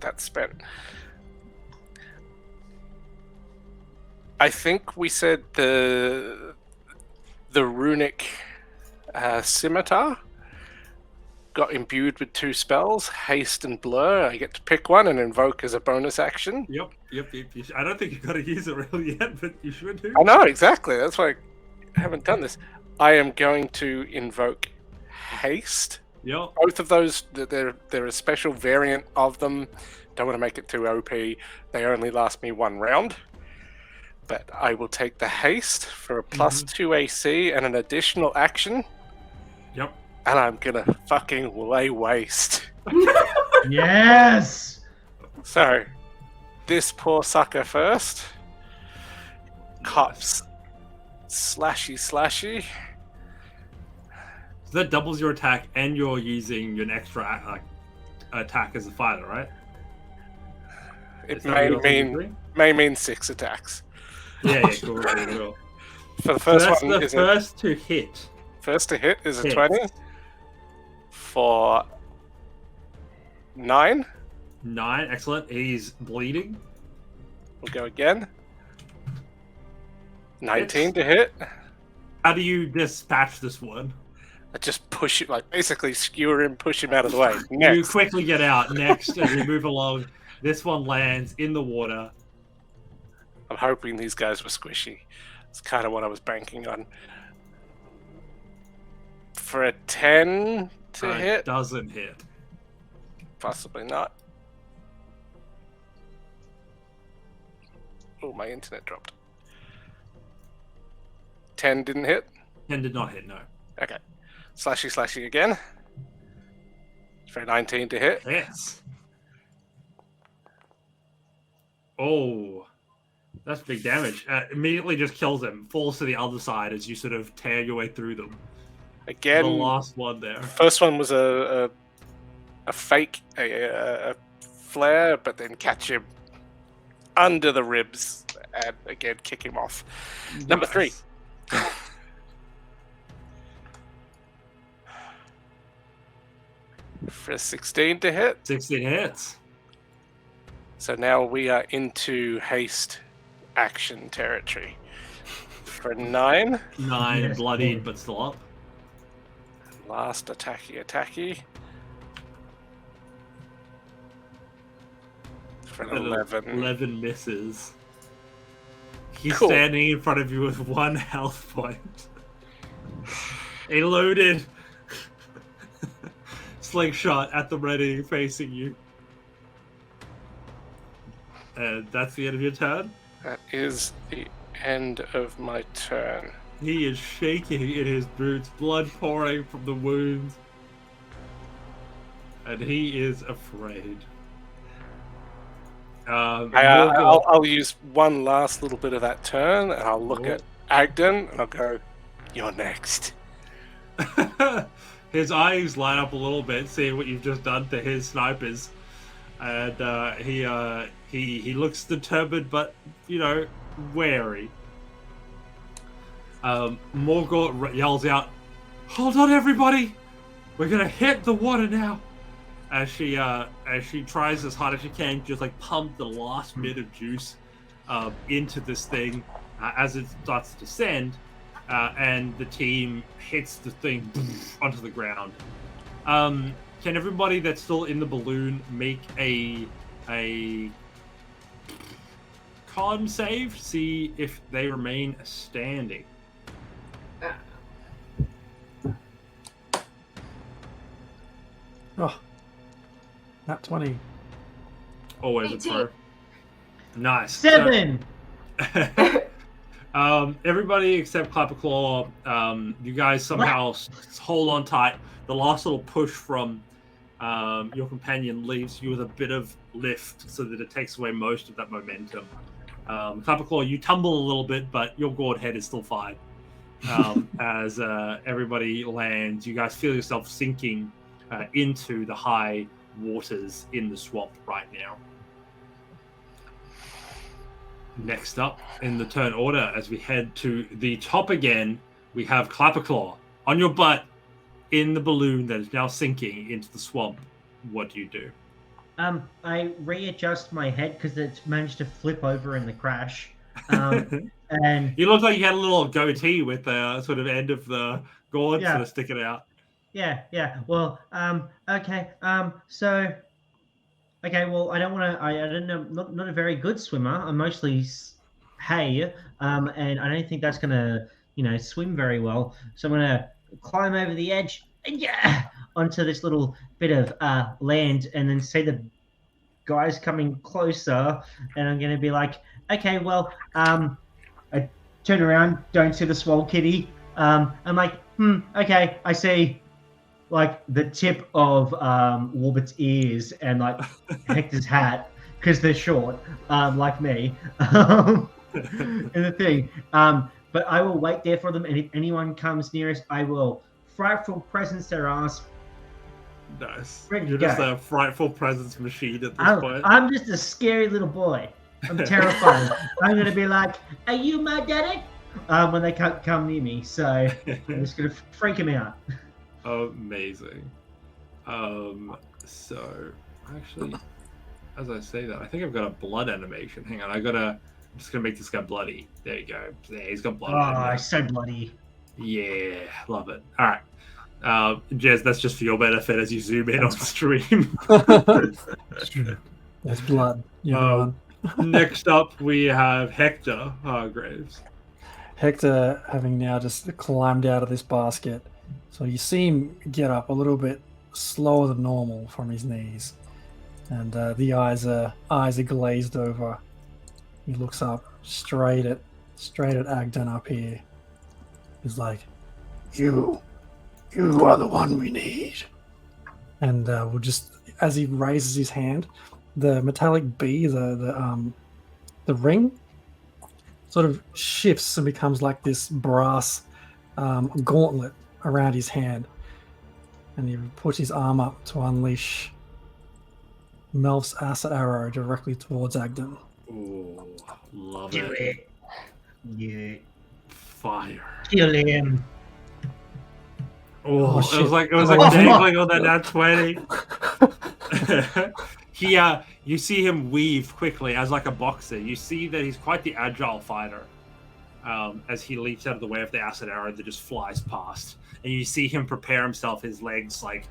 That's spent. I think we said the runic scimitar got imbued with 2 spells, haste and blur. I get to pick one and invoke as a bonus action. Yep. I don't think you've got to use it really yet, but you should do. I know, exactly. That's why I haven't done this. I am going to invoke haste. Yep. Both of those, they're a special variant of them. Don't want to make it too OP. They only last me 1 round. But I will take the haste for a +2 AC and an additional action. Yep. And I'm gonna fucking lay waste. Yes! So, this poor sucker first. Cops. Slashy. So that doubles your attack, and you're using an extra attack as a fighter, right? It may mean 6 attacks. Yeah, cool. For the first so one, the first to hit. First to hit is a 20 for 9. 9, excellent. He's bleeding. We'll go again. 19 to hit. How do you dispatch this one? I just push it, basically skewer him, push him out of the way. Next. You quickly get out. Next, as you move along, this one lands in the water. I'm hoping these guys were squishy. It's kind of what I was banking on. For a 10 to hit? Doesn't hit. Possibly not. Oh, my internet dropped. 10 didn't hit? 10 did not hit, no. Okay. Slashy again. For a 19 to hit. Yes. Oh. That's big damage. Immediately just kills him. Falls to the other side as you sort of tear your way through them. Again. The last one there. First one was a fake, a flare, but then catch him under the ribs and again kick him off. Nice. Number 3. For a 16 to hit. 16 hits. So now we are into haste action territory. For 9. 9, bloodied, but still up. Last attacky. For an 11. 11 misses. He's Cool. standing in front of you with 1 health point. A loaded slingshot at the ready, facing you. And that's the end of your turn. That is the end of my turn. He is shaking in his boots, blood pouring from the wounds. And he is afraid. I'll use one last little bit of that turn, and I'll look at Agdon, and I'll go, "You're next." His eyes light up a little bit, seeing what you've just done to his snipers, and he looks determined, but wary. Morgort yells out, "Hold on, everybody! We're gonna hit the water now!" As she tries as hard as she can, to just like pump the last bit of juice into this thing as it starts to descend, and the team hits the thing onto the ground. Can everybody that's still in the balloon make a con save? See if they remain standing. Oh, nat 20. Always a 18. pro. Nice. 7. Everybody except Clapperclaw, you guys somehow hold on tight. The last little push from your companion leaves you with a bit of lift so that it takes away most of that momentum. Clapperclaw, you tumble a little bit, but your gourd head is still fine. As everybody lands, you guys feel yourself sinking into the high waters in the swamp right now. Next up in the turn order, as we head to the top again, we have Clapperclaw on your butt in the balloon that is now sinking into the swamp. What do you do? I readjust my head because it's managed to flip over in the crash. And You look like you had a little goatee with the sort of end of the gourd sort of sticking out. yeah. Well, okay. So, okay. Well, I don't want to. I don't know. Not a very good swimmer. I'm mostly hay, and I don't think that's gonna, swim very well. So I'm gonna climb over the edge, onto this little bit of land, and then see the guys coming closer, and I'm gonna be like, okay, well, I turn around, don't see the swole kitty. I'm like, okay, I see like the tip of Warburt's ears and like Hector's hat because they're short, like me. And the thing, but I will wait there for them, and if anyone comes near us, I will frightful presence their ass. Nice. Ready to You're just go. a frightful presence machine at this point. I'm just a scary little boy. I'm terrified. I'm gonna be like, "Are you my daddy?" When they can't come near me, so I'm just gonna freak him out. Amazing. So actually, as I say that, I think I've got a blood animation. Hang on, I'm just gonna make this guy bloody. There you go. There, he's got blood. Oh, he's so bloody. Yeah, love it. All right. Jez, that's just for your benefit as you zoom in on stream. There's blood. Yeah. Next up, we have Hector Hargraves. Hector, having now just climbed out of this basket, so you see him get up a little bit slower than normal from his knees, and the eyes are glazed over. He looks up straight at Agdon up here. He's like, "You are the one we need." And we'll just, as he raises his hand, the metallic bee, the ring, sort of shifts and becomes like this brass gauntlet around his hand, and he puts his arm up to unleash Melf's acid arrow directly towards Agdon. Ooh, love Do it. it. Yeah. Fire. Kill him. Oh, shit. it was like Oh, dangling on that nat 20. You see him weave quickly as like a boxer. You see that he's quite the agile fighter. As he leaps out of the way of the acid arrow that just flies past. and you see him prepare himself, his legs like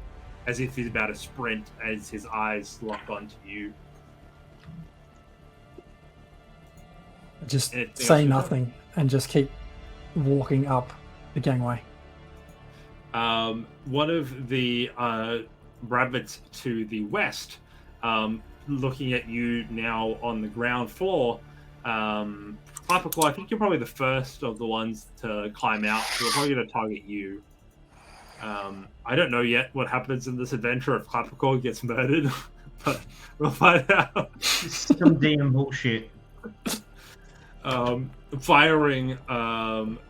as if he's about to sprint, as his eyes lock onto you. Just Anything else say you nothing and just keep walking up the gangway. One of the rabbits to the west, looking at you now on the ground floor. Clapperclaw, I think you're probably the first of the ones to climb out, so we're probably going to target you. I don't know yet what happens in this adventure if Clapperclaw gets murdered, but we'll find out. Some damn bullshit. Firing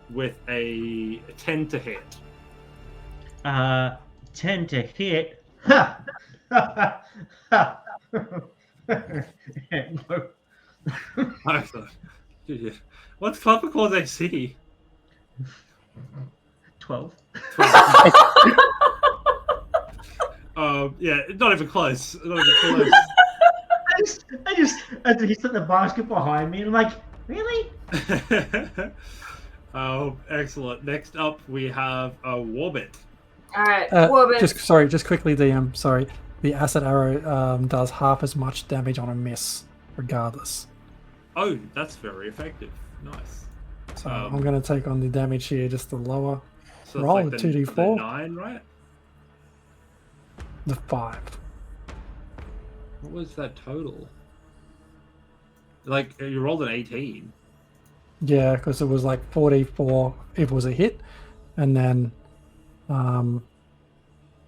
with a 10 to hit. 10 to hit. Ha! Ha! Ha! No. What's Clapperclaw's AC? 12. Yeah, not even close. Not even close. I just he's at the basket behind me, and I'm like, really? Oh, excellent. Next up, we have a Warbit. All right, Warbit. Just quickly, DM. Sorry, the acid arrow does half as much damage on a miss, regardless. Oh, that's very effective. Nice. So I'm going to take on the damage here, just the lower So roll, it's the the 2d4. 9, right? The 5. What was that total? Like, you rolled an 18. Yeah, because it was like 4d4 if it was a hit, and then 2d4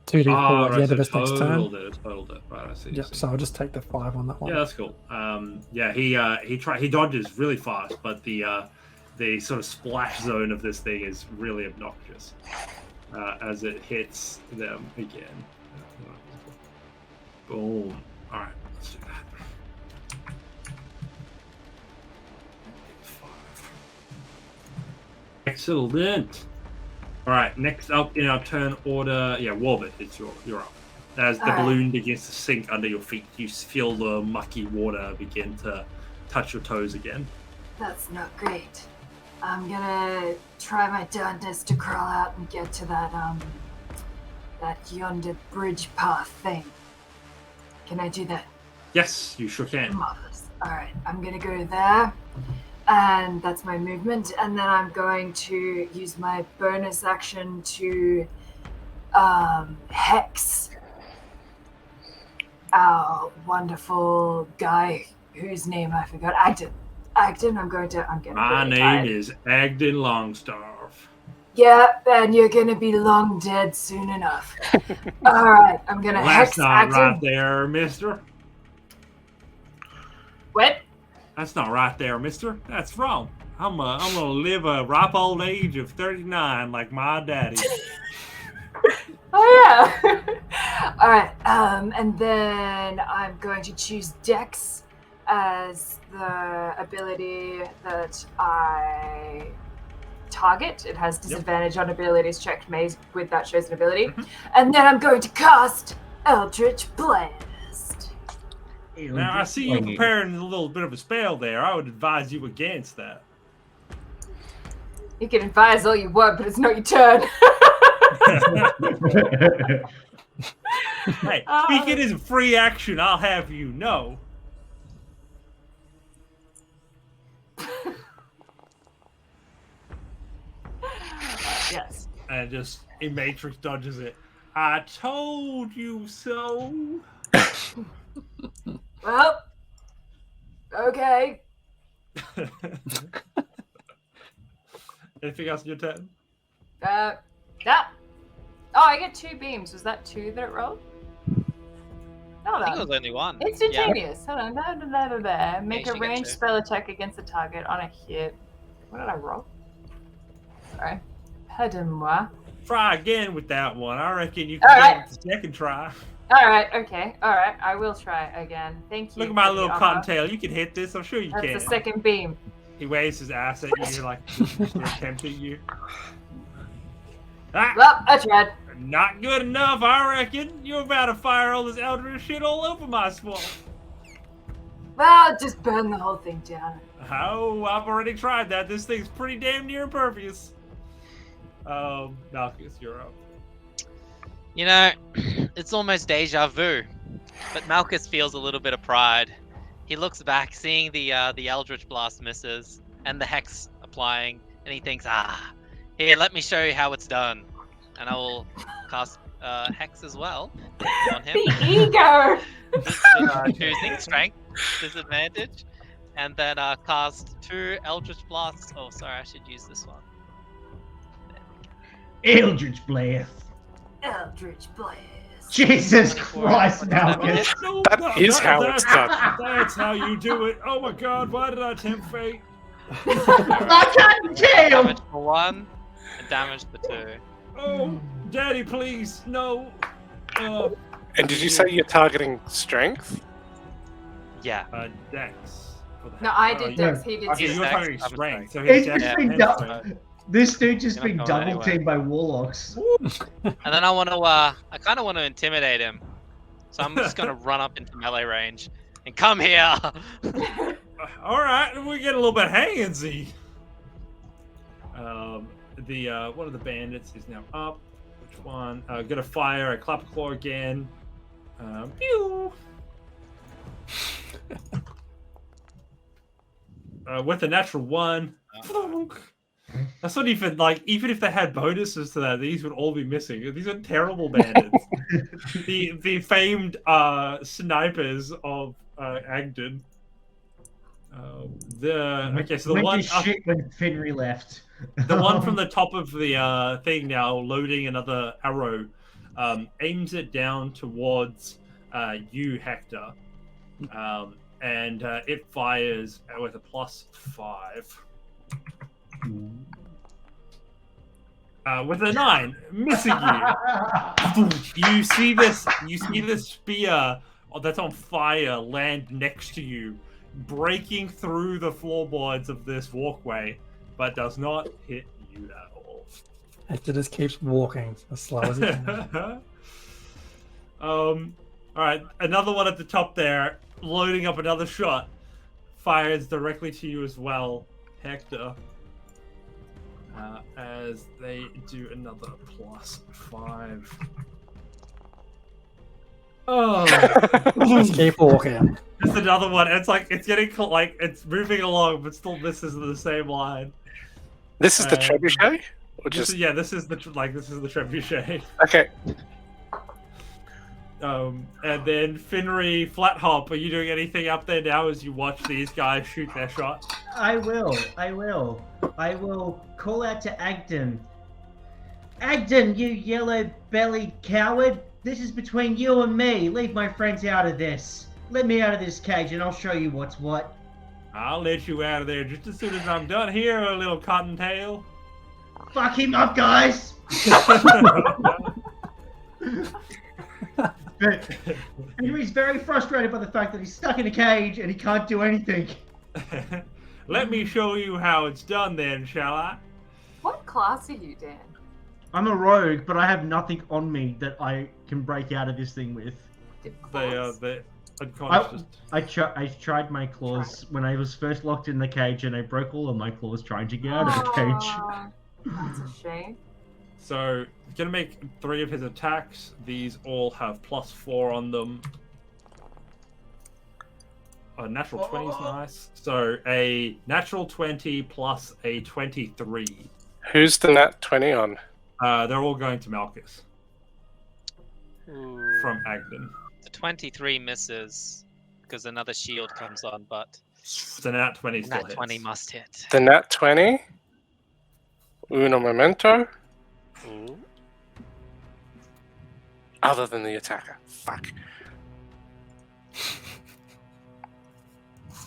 at the end of his next turn. Totaled it. Right, I see. Yep, so I'll just take the 5 on that one. Yeah, that's cool. Yeah, he dodges really fast, but the sort of splash zone of this thing is really obnoxious as it hits them again. Boom. All right, let's do that. 5. Excellent. All right, next up in our turn order, Warbit, you're up. As the balloon begins to sink under your feet, you feel the mucky water begin to touch your toes again. That's not great. I'm gonna try my darndest to crawl out and get to that yonder bridge path thing. Can I do that? Yes, you sure can. Marvelous. All right, I'm gonna go there, and that's my movement. And then I'm going to use my bonus action to hex our wonderful guy whose name I forgot. Agdon. I'm getting My really name tired. is Agdon Longstaff. Yeah, and you're gonna be long dead soon enough. All right, I'm gonna Well, that's hex not Agdon. right there, mister. What? That's not right there, mister. That's wrong. I'm gonna live a ripe old age of 39 like my daddy. Oh yeah. All right. And then I'm going to choose Dex as the ability that I target. It has disadvantage on abilities checked made with that chosen ability. And then I'm going to cast Eldritch Blast. Now, I see you preparing a little bit of a spell there. I would advise you against that. You can advise all you want, but it's not your turn. Hey, speaking as a free action, I'll have you know. Yes. And just a Matrix dodges it. I told you so. Well, okay. Anything else in your turn? That. Oh, I get 2 beams. Was that 2 that it rolled? Hold I think it on. was only 1. Instantaneous. Hold on. Make Yeah, a you should get ranged 2. spell attack against a target on a hit. What did I roll? Sorry. Pardon-moi. Try again with that one. I reckon you All can right. get it the second try. All right. Okay. All right. I will try again. Thank you. Look at my for the little offer. cottontail. You can hit this. I'm sure you That's can. the second beam. He waves his ass at you like he's tempting you. Ah, Well, I tried. not good enough, I reckon. You're about to fire all this eldritch shit all over my swamp. Well, just burn the whole thing down. Oh, I've already tried that. This thing's pretty damn near impervious. Malchus, you're up. You know, it's almost deja vu, but Malchus feels a little bit of pride. He looks back, seeing the Eldritch Blast misses and the Hex applying, and he thinks, here, let me show you how it's done. And I will cast Hex as well on him. The ego! Choosing Strength, disadvantage, and then cast 2 Eldritch Blasts. Oh, sorry, I should use this one. Eldritch Blast. Eldritch Blast. Jesus 24, Christ, 27. Malchus. No, That is how it's done. That's how you do it. Oh my god, why did I tempt fate? I can't tell. Damage for 1, and damage for 2. Oh, Daddy, please, no. And did you say you're targeting strength? Yeah. Dex. No, I did Dex. He did Okay, He's you're Dex, targeting I'm strength. So It's he's Dex just been and done. strength. This dude just You're been not going double teamed anywhere. by warlocks. And then I kind of want to intimidate him. So I'm just going to run up into melee range and come here. All right, we get a little bit handsy. One of the bandits is now up. Which one? Gonna fire a clap claw again. Pew. With a natural 1. That's not even even if they had bonuses to that, these would all be missing. These are terrible bandits. the famed snipers of Agdon. Okay, so the Went one to shit when Finry left. the one from the top of the thing now, loading another arrow, aims it down towards you, Hector, and it fires with a +5. With a 9, missing you. You see this spear that's on fire land next to you, breaking through the floorboards of this walkway, but does not hit you at all. Hector just keeps walking as slow as he can. All right, another one at the top there, loading up another shot, fires directly to you as well, Hector. As they do another +5. Oh, Just keep walking. just another one. It's like it's getting it's moving along, but still misses the same line. This is the trebuchet? Or This just... is the trebuchet. Okay. And then Finry, Flat Hop, are you doing anything up there now as you watch these guys shoot their shot? I will call out to Agdon. Agdon, you yellow-bellied coward! This is between you and me. Leave my friends out of this. Let me out of this cage and I'll show you what's what. I'll let you out of there just as soon as I'm done here, little cottontail. Fuck him up, guys! But Henry's very frustrated by the fact that he's stuck in a cage and he can't do anything. Let me show you how it's done then, shall I? What class are you, Dan? I'm a rogue, but I have nothing on me that I can break out of this thing with. The unconscious. I tried my claws when I was first locked in the cage, and I broke all of my claws trying to get out of the cage. Aw, that's a shame. So, he's going to make 3 of his attacks. These all have +4 on them. A natural 20 is nice. So, a natural 20 plus a 23. Who's the nat 20 on? They're all going to Malchus from Agdon. The 23 misses because another shield comes on, but The nat 20 still that hits. 20 must hit. The nat 20? Uno momento? Ooh. Other than the attacker. Fuck.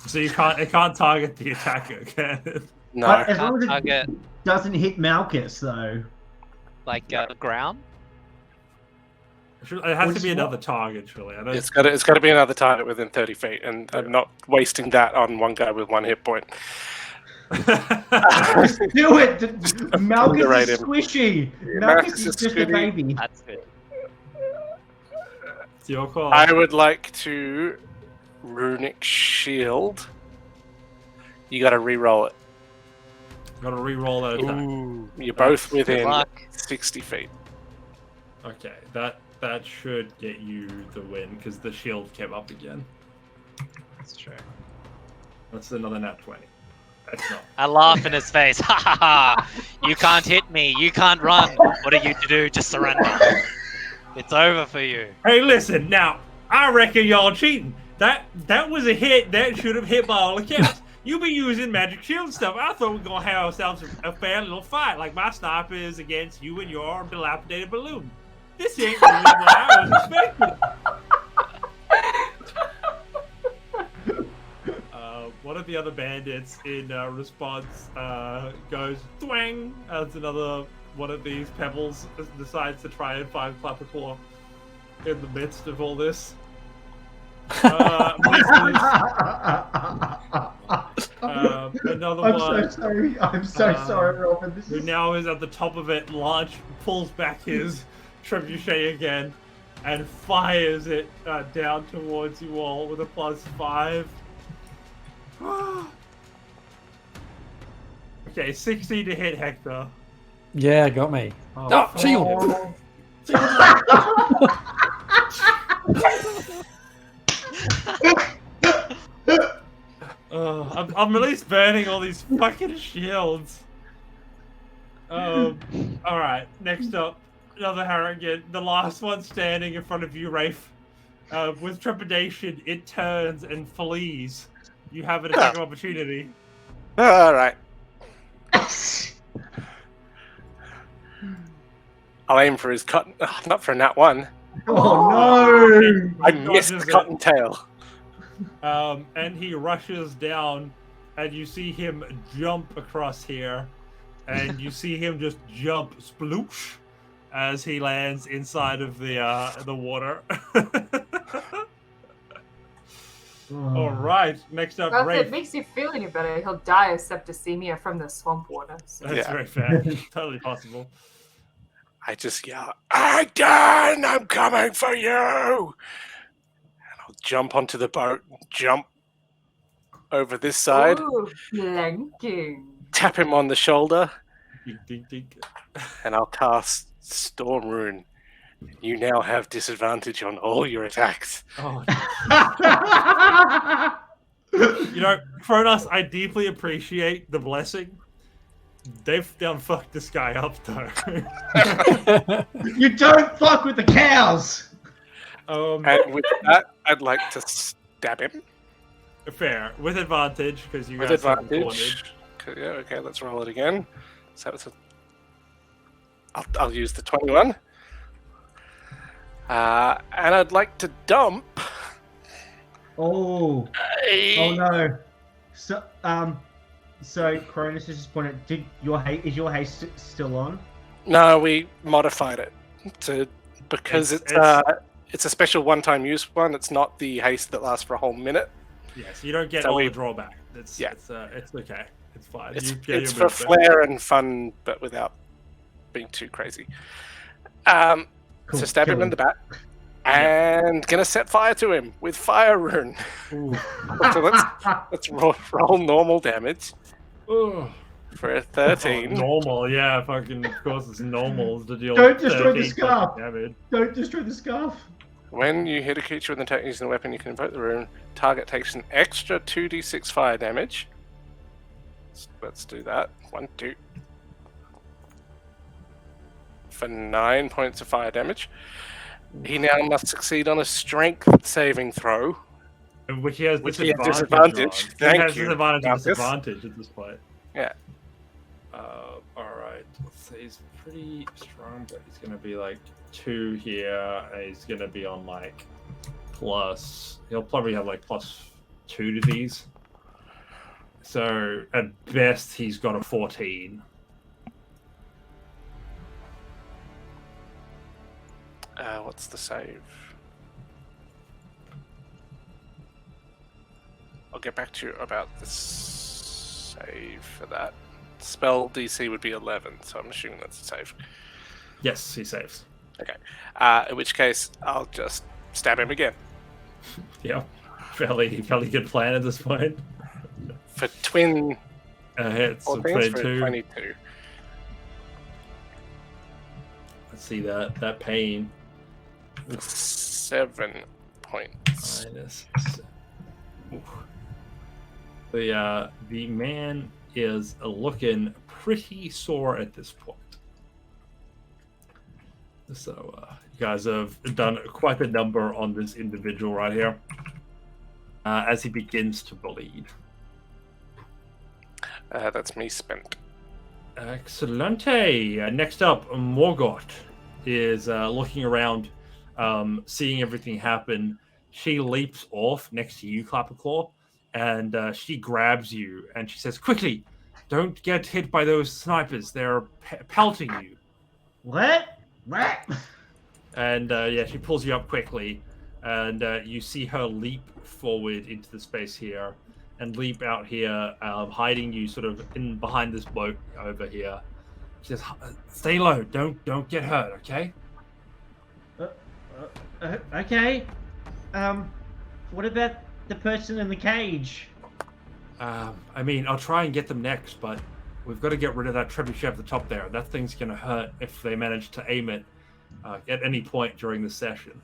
So it can't target the attacker, can it? No. But as long as it Target doesn't hit Malchus, though. like ground. It has to Which be one? another target, surely. I don't... It's got to be another target within 30 feet, and I'm not wasting that on one guy with 1 hit point. Just do it! Malchus underrate is him. squishy! Yeah, Malchus is Malchus is just a squishy. baby. That's good. It's your call. I would like to runic shield. You got to re-roll it. Gotta re-roll that attack. Ooh. You're both Good within luck. 60 feet. Okay, that should get you the win because the shield came up again. That's true. That's another nat 20. That's not. I laugh in his face. Ha ha ha! You can't hit me. You can't run. What are you to do? Just surrender. It's over for you. Hey, listen now. I reckon y'all cheating. That was a hit that should have hit by all accounts. You be using magic shield stuff. I thought we were gonna have ourselves a fair little fight, like my sniper is against you and your dilapidated balloon. This ain't really what I was expecting. One of the other bandits in response goes twang as another one of these pebbles decides to try and find Clapperclaw in the midst of all this. Another I'm one. so sorry. I'm so sorry, Robin. This Who is... now is at the top of it, pulls back his trebuchet again and fires it down towards you all with a +5. Okay, 60 to hit Hector. Yeah, got me. Oh, shield! I'm at least burning all these fucking shields. Alright, next up, another Harrigan. The last one standing in front of you, Rafe. With trepidation, it turns and flees. You have an attack of opportunity. Alright. I'll aim for his cotton. Not for a nat 1. Oh no! I missed the cottontail. And he rushes down, and you see him jump across here, and you see him just jump sploosh as he lands inside of the water. All right, next up, Well, if Rafe. it makes you feel any better, he'll die of septicemia from the swamp water. So. That's very fair. Totally possible. I just yell, Agdon, I'm coming for you! And I'll jump onto the boat, jump over this side, Ooh, flanking. tap him on the shoulder, Dink, dink, dink. and I'll cast Storm Rune. You now have disadvantage on all your attacks. Oh. You know, Kronos, I deeply appreciate the blessing. They've done fucked this guy up, though. You don't fuck with the cows! And with that, I'd like to stab him. Fair. With advantage, because you With guys have advantage. Yeah, okay, let's roll it again. So it's I'll use the 21. And I'd like to dump. Oh. Oh no. So Cronus has just pointed. Is your haste still on? No, we modified it because it's a special one-time use one. It's not the haste that lasts for a whole minute. Yes, you don't get So all we- the drawback. It's okay. It's fine. It's, You get it's your for movement. flair and fun, but without being too crazy. Cool, So stab him kill in the back, and gonna set fire to him with fire rune. Ooh. So let's roll normal damage Ugh. for a 13. Normal, yeah, fucking, of course it's normal to deal Don't with destroy the 13 scarf. fucking damage. Don't destroy the scarf. When you hit a creature with an attack using a weapon, you can invoke the rune. Target takes an extra 2d6 fire damage. Let's do that. 1, 2. For 9 points of fire damage. He now must succeed on a strength saving throw. Which he has Which he has disadvantage. disadvantage. On. Thank he has you, disadvantage and Marcus. disadvantage at this point. Yeah. Alright. Let's say he's pretty strong, but he's gonna be like 2 here, and he's gonna be on like plus. He'll probably have like +2 to these. So at best, he's got a 14. What's the save? I'll get back to you about the save for that. Spell DC would be 11, so I'm assuming that's a save. Yes, he saves. Okay. In which case, I'll just stab him again. Yeah, fairly good plan at this point. For twin Hits. So 14 for 22. 22. Let's see that pain. 7 points. Minus. Oof. The man is looking pretty sore at this point. So you guys have done quite a number on this individual right here. As he begins to bleed. That's me spent. Excellente. Next up, Morgoth is looking around, seeing everything happen. She leaps off next to you, Clapperclaw, and she grabs you and she says, "Quickly, don't get hit by those snipers. They're pelting you." What? What? And she pulls you up quickly, and you see her leap forward into the space here, and leap out here, hiding you sort of in behind this boat over here. She says, "Stay low. Don't get hurt, okay?" Okay. What about the person in the cage? I mean, I'll try and get them next, but we've got to get rid of that trebuchet at the top there. That thing's going to hurt if they manage to aim it at any point during the session.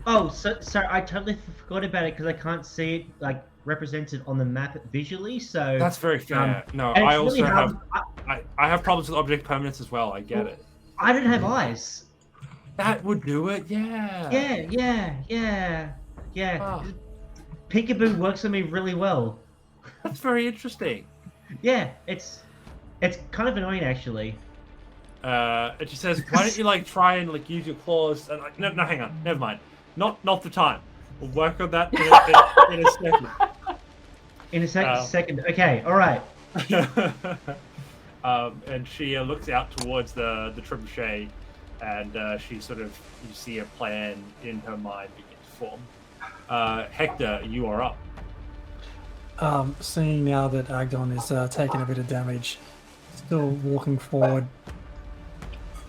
Oh, so I totally forgot about it because I can't see it like represented on the map visually. So that's very fair. No, and I it's also really have hard- I have problems with object permanence as well. I get it. I don't have eyes. That would do it. Yeah. Yeah. Ah. Peekaboo works for me really well. That's very interesting. Yeah, it's kind of annoying actually. And she says, "Why don't you like try and like use your claws?" And like, no, hang on, never mind. Not the time. We'll work on that in a second. In a second. Okay, all right. And she looks out towards the trebuchet, and she sort of, you see a plan in her mind begin to form. Hector, you are up. Seeing now that Agdon is taking a bit of damage, still walking forward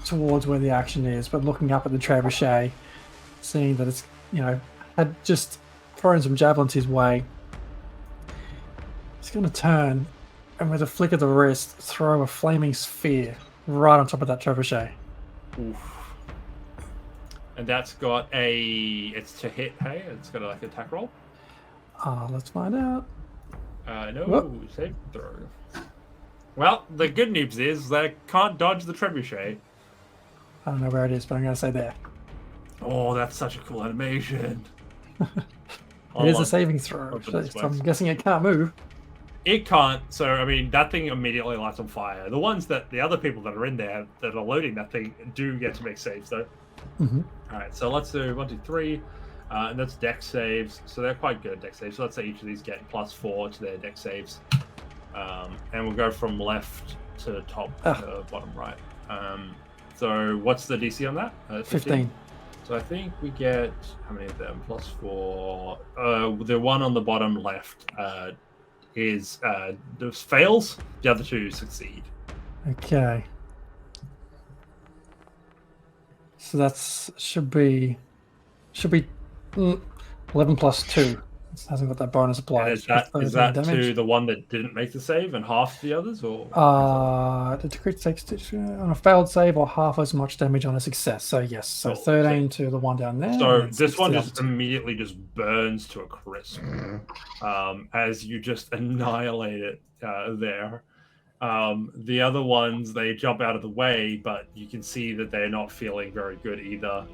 towards where the action is, but looking up at the trebuchet, seeing that it's, had just thrown some javelins his way. He's going to turn and with a flick of the wrist, throw a flaming sphere right on top of that trebuchet. Oof. And that's got it's to hit, hey? It's got like an attack roll? Let's find out. No, Whoop. save throw. Well, the good news is they can't dodge the trebuchet. I don't know where it is, but I'm going to say there. Oh, that's such a cool animation. It is a saving throw, so I'm guessing it can't move. It can't, so I mean, that thing immediately lights on fire. The other people that are in there that are loading that thing do get to make saves, though. Mm-hmm. Alright, so let's do 1, 2, 3. And that's dex saves, so they're quite good dex saves. So let's say each of these get +4 to their dex saves. And we'll go from left to top to bottom right. So what's the DC on that? 15. So I think we get, how many of them? +4. The one on the bottom left fails. The other two succeed. Okay. So that's should be 11 plus 2. It hasn't got that bonus applied. Is that to the one that didn't make the save and half the others, or? The crit takes on a failed save or half as much damage on a success. So yes, so 13 to the one down there. So this one just immediately just burns to a crisp, as you just annihilate it there. The other ones, they jump out of the way, but you can see that they're not feeling very good either.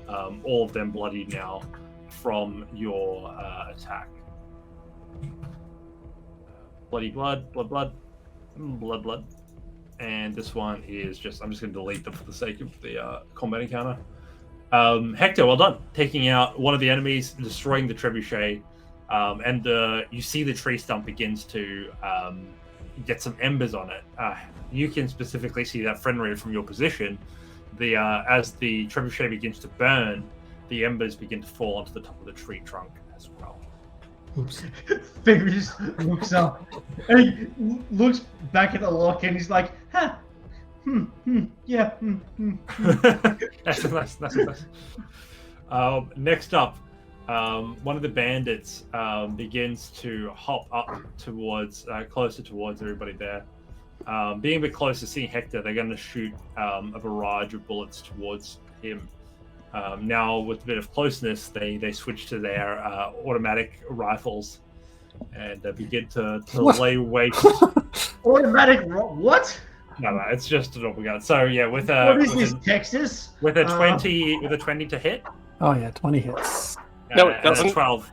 All of them bloody now from your attack. Blood. And this one is just, I'm just going to delete them for the sake of the combat encounter. Hector, well done. Taking out one of the enemies, destroying the trebuchet, and you see the tree stump begins to get some embers on it. You can specifically see that friend rate from your position. As the trebuchet begins to burn, the embers begin to fall onto the top of the tree trunk as well. Oops. Figure just looks up and he looks back at the lock and he's like, huh. That's nice. Next up, one of the bandits begins to hop up towards, closer towards everybody there. Being a bit closer, seeing Hector, they're going to shoot a barrage of bullets towards him. Now, with a bit of closeness, they switch to their automatic rifles and begin to lay waste. Automatic what? No, it's just a normal gun. So yeah, with What is this, Texas? with a 20 to hit. Oh yeah, 20 hits. No, it doesn't. 12.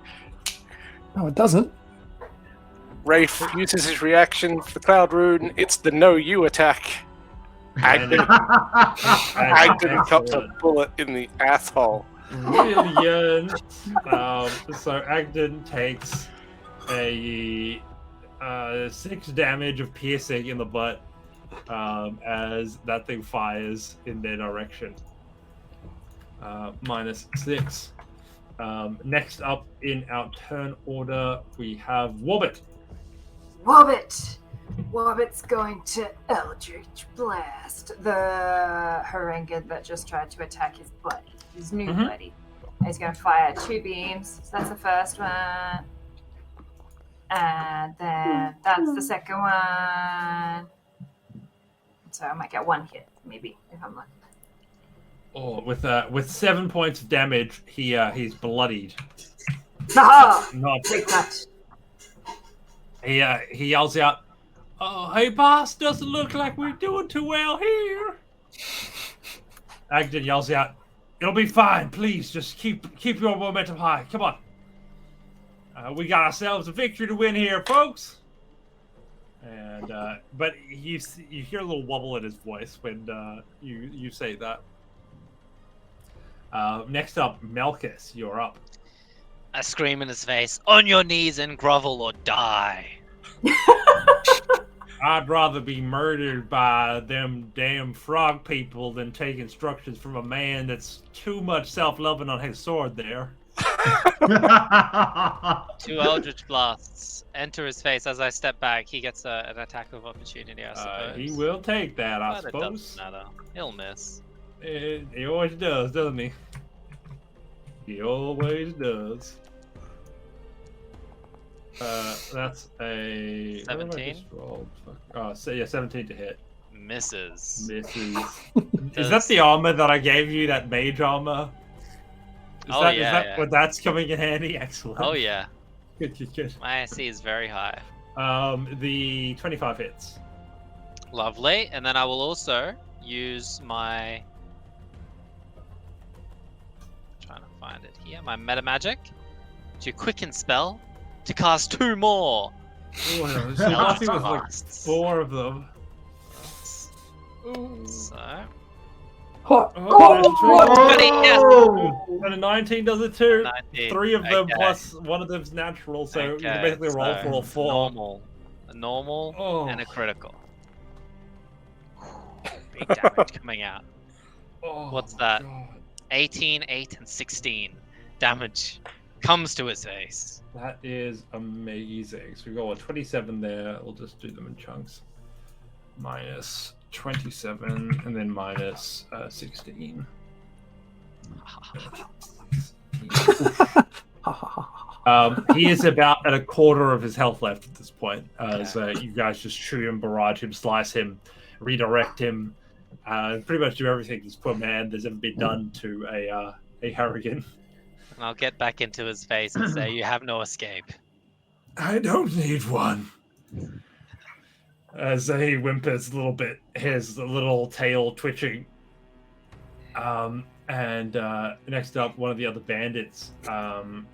No, it doesn't. Rafe uses his reaction for Cloud Rune. It's the no you attack. Agdon cups a bullet in the asshole. Brilliant. So Agdon takes a 6 damage of piercing in the butt as that thing fires in their direction. -6. Next up in our turn order, we have Wobbit. Wobbit's going to Eldritch Blast the Harangan that just tried to attack his buddy, his new buddy. And he's going to fire 2 beams. So that's the first one. And then that's the second one. So I might get 1 hit, maybe, if I'm lucky. Oh, with 7 points of damage, he's bloodied. Not take that. He yells out, "Oh, hey boss, doesn't look like we're doing too well here." Agdon yells out, "It'll be fine. Please, just keep your momentum high. Come on. We got ourselves a victory to win here, folks." And but you hear a little wobble in his voice when you say that. Next up, Malchus, you're up. I scream in his face, "On your knees and grovel or die." I'd rather be murdered by them damn frog people than take instructions from a man that's too much self-loving on his sword there. 2 Eldritch Blasts enter his face. As I step back, he gets an attack of opportunity, I suppose. He will take that, I But it suppose. doesn't matter. He'll miss. He always does, doesn't he? He always does. That's a 17. Oh, so yeah, 17 to hit. Misses. Misses. Is that the armor that I gave you? That mage armor? Is that what that's coming in handy? Excellent. Oh yeah. Good. My AC is very high. The 25 hits. Lovely. And then I will also use my... trying to find it here. My meta magic to quicken spell to cast 2 more. Oh, so I think it was like Blasts. 4 of them. So... And a 19 does it too. 19. 3 of them Okay. plus 1 of them's natural, so you can basically roll for all 4. Normal. A normal Oh. and a critical. Big damage coming out. Oh, What's my that? God. 18, 8, and 16 damage comes to his face. That is amazing. So we got a 27 there. We'll just do them in chunks. Minus 27 and then minus 16. He is about at a quarter of his health left at this point. So you guys just shoot him, barrage him, slice him, redirect him, pretty much do everything this poor man there's ever been done to a Harrigan. And I'll get back into his face and say, "You have no escape." I don't need one. As he whimpers a little bit, his little tail twitching. And next up, one of the other bandits,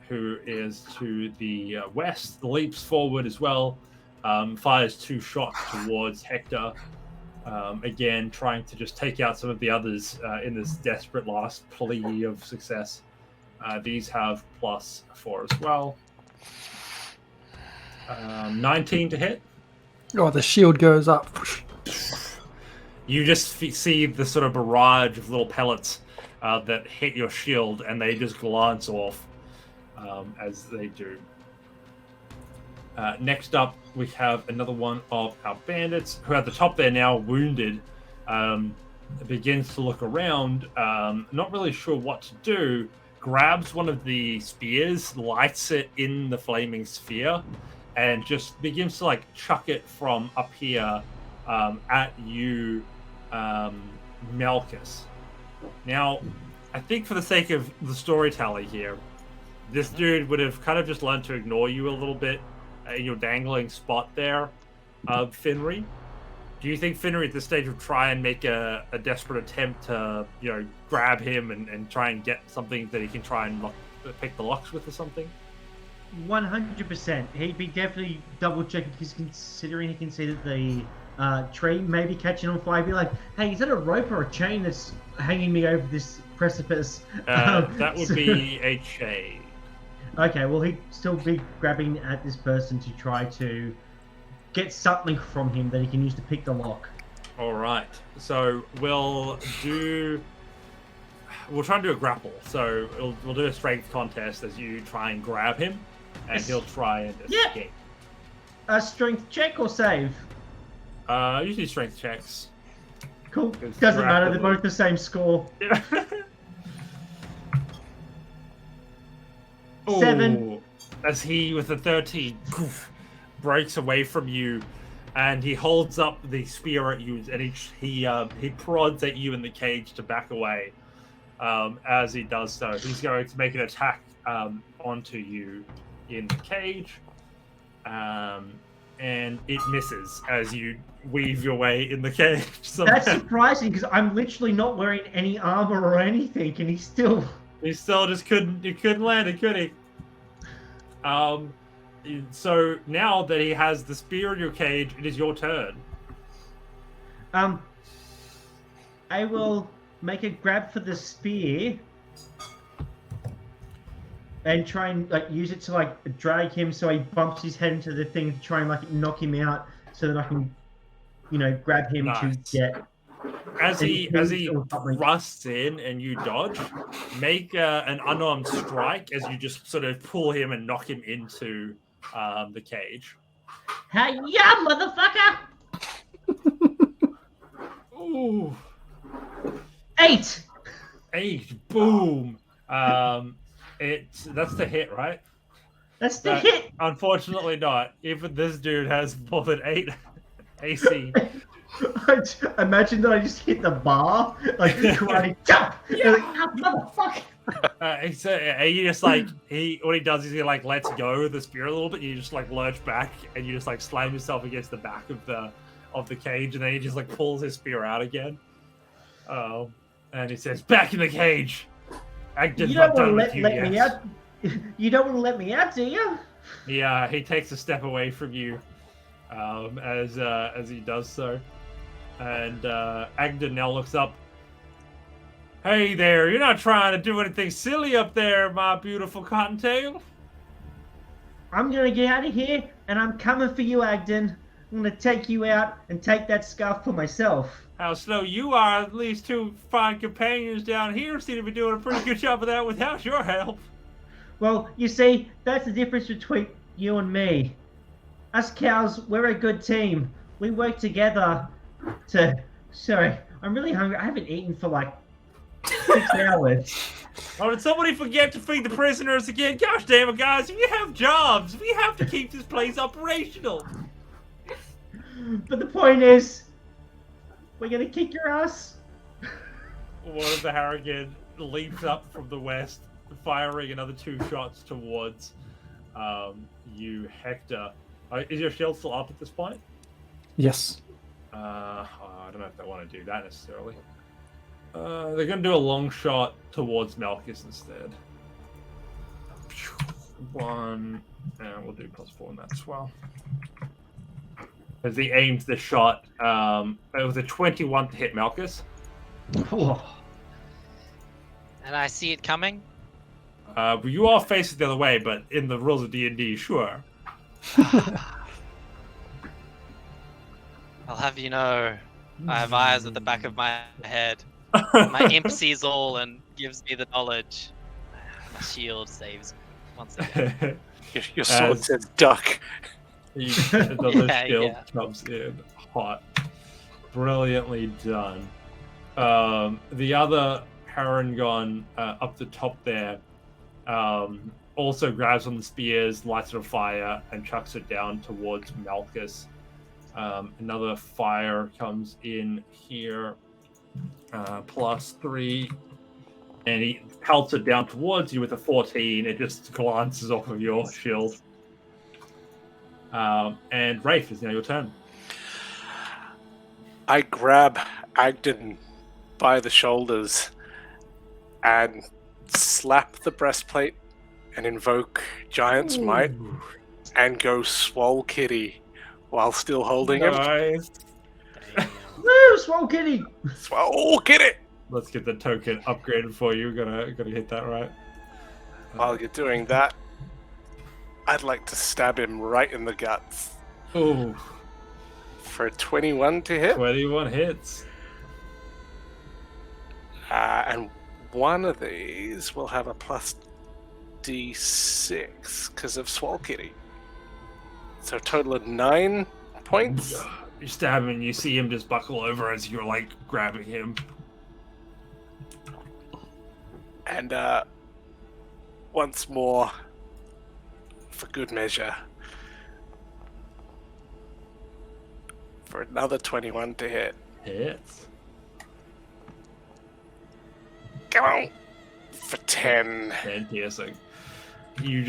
who is to the west, leaps forward as well, fires 2 shots towards Hector, again trying to just take out some of the others in this desperate last plea of success. These have +4 as well. 19 to hit. Oh, the shield goes up. You just see the sort of barrage of little pellets that hit your shield, and they just glance off as they do. Next up, we have another one of our bandits, who at the top there now, wounded, begins to look around, not really sure what to do, grabs one of the spears, lights it in the flaming sphere, and just begins to like chuck it from up here at you, Malchus. Now, I think for the sake of the storytelling here, this dude would have kind of just learned to ignore you a little bit in your dangling spot there, Finry. Do you think Finry at this stage would try and make a desperate attempt to, grab him and try and get something that he can try and pick the locks with or something? 100%. He'd be definitely double checking because considering he can see that the tree may be catching on fire, he'd be like, hey, is that a rope or a chain that's hanging me over this precipice? That would be a chain. Okay, well, he'd still be grabbing at this person to try to get something from him that he can use to pick the lock. All right. So we'll try and do a grapple. So we'll do a strength contest as you try and grab him, and he'll try and escape. A strength check or save? Usually strength checks. Cool. Doesn't matter. They're both the same score. 7. As he, with a 13, breaks away from you, and he holds up the spear at you, and he prods at you in the cage to back away. As he does so, he's going to make an attack onto you in the cage, and it misses as you weave your way in the cage. That's surprising because I'm literally not wearing any armor or anything, and he still just couldn't. He couldn't land it, could he? So now that he has the spear in your cage, it is your turn. I will make a grab for the spear and try and use it to drag him so he bumps his head into the thing to try and knock him out so that I can grab him to get. As he thrusts in and you dodge, make an unarmed strike as you just sort of pull him and knock him into the cage. Hi-ya, motherfucker! Ooh. 8! Boom. That's the hit, right? That's the hit. Unfortunately not. Even this dude has more than 8 AC. Imagine that I just hit the bar, karate jump. Yeah. Motherfucker. He just what he does is he lets go of the spear a little bit. You just lurch back and you just slam yourself against the back of the cage, and then he just pulls his spear out again. And he says, "Back in the cage." Agdon's not done with you yet. Me out. You don't want to let me out, do you? Yeah, he takes a step away from you, as he does so, and Agdon now looks up. Hey there, you're not trying to do anything silly up there, my beautiful cottontail. I'm gonna get out of here, and I'm coming for you, Agdon. I'm gonna take you out and take that scarf for myself. How slow you are. At least 2 fine companions down here seem to be doing a pretty good job of that without your help. Well, you see, that's the difference between you and me. Us cows, we're a good team. We work together to... Sorry, I'm really hungry. I haven't eaten for 6 hours. Oh, did somebody forget to feed the prisoners again? Gosh damn it, guys. We have jobs. We have to keep this place operational. But the point is, we're gonna kick your ass. One of the Harrigan leaps up from the west, firing another 2 shots towards you, Hector. Is your shield still up at this point? Yes. I don't know if they want to do that necessarily. They're going to do a long shot towards Malchus instead. 1, and we'll do +4 on that as well. As he aims the shot, it was a 21 to hit Malchus. And I see it coming? You are facing the other way, but in the rules of D&D, sure. I'll have you know, I have eyes at the back of my head. My imp sees all and gives me the knowledge. My shield saves me once again. Your sword says duck. The shield comes in hot. Brilliantly done. The other Harangon up the top there also grabs on the spears, lights it on fire, and chucks it down towards Malchus. Another fire comes in here, +3, and he pelts it down towards you with a 14. It just glances off of your shield. And Rafe, it's now your turn. I grab Agdon by the shoulders and slap the breastplate and invoke Giant's Might and go Swole Kitty while still holding him. Nice. Woo, Swole Kitty! Swole Kitty! Let's get the token upgraded for you. Gotta hit that right. While you're doing that, I'd like to stab him right in the guts. Oh, For a 21 to hit. 21 hits. And one of these will have a plus D6 because of Swole Kitty. So a total of 9 points. You stab him and you see him just buckle over as you're like grabbing him. And once more, for good measure, for another 21 to hit. Hits. Come on! For 10. And piercing. You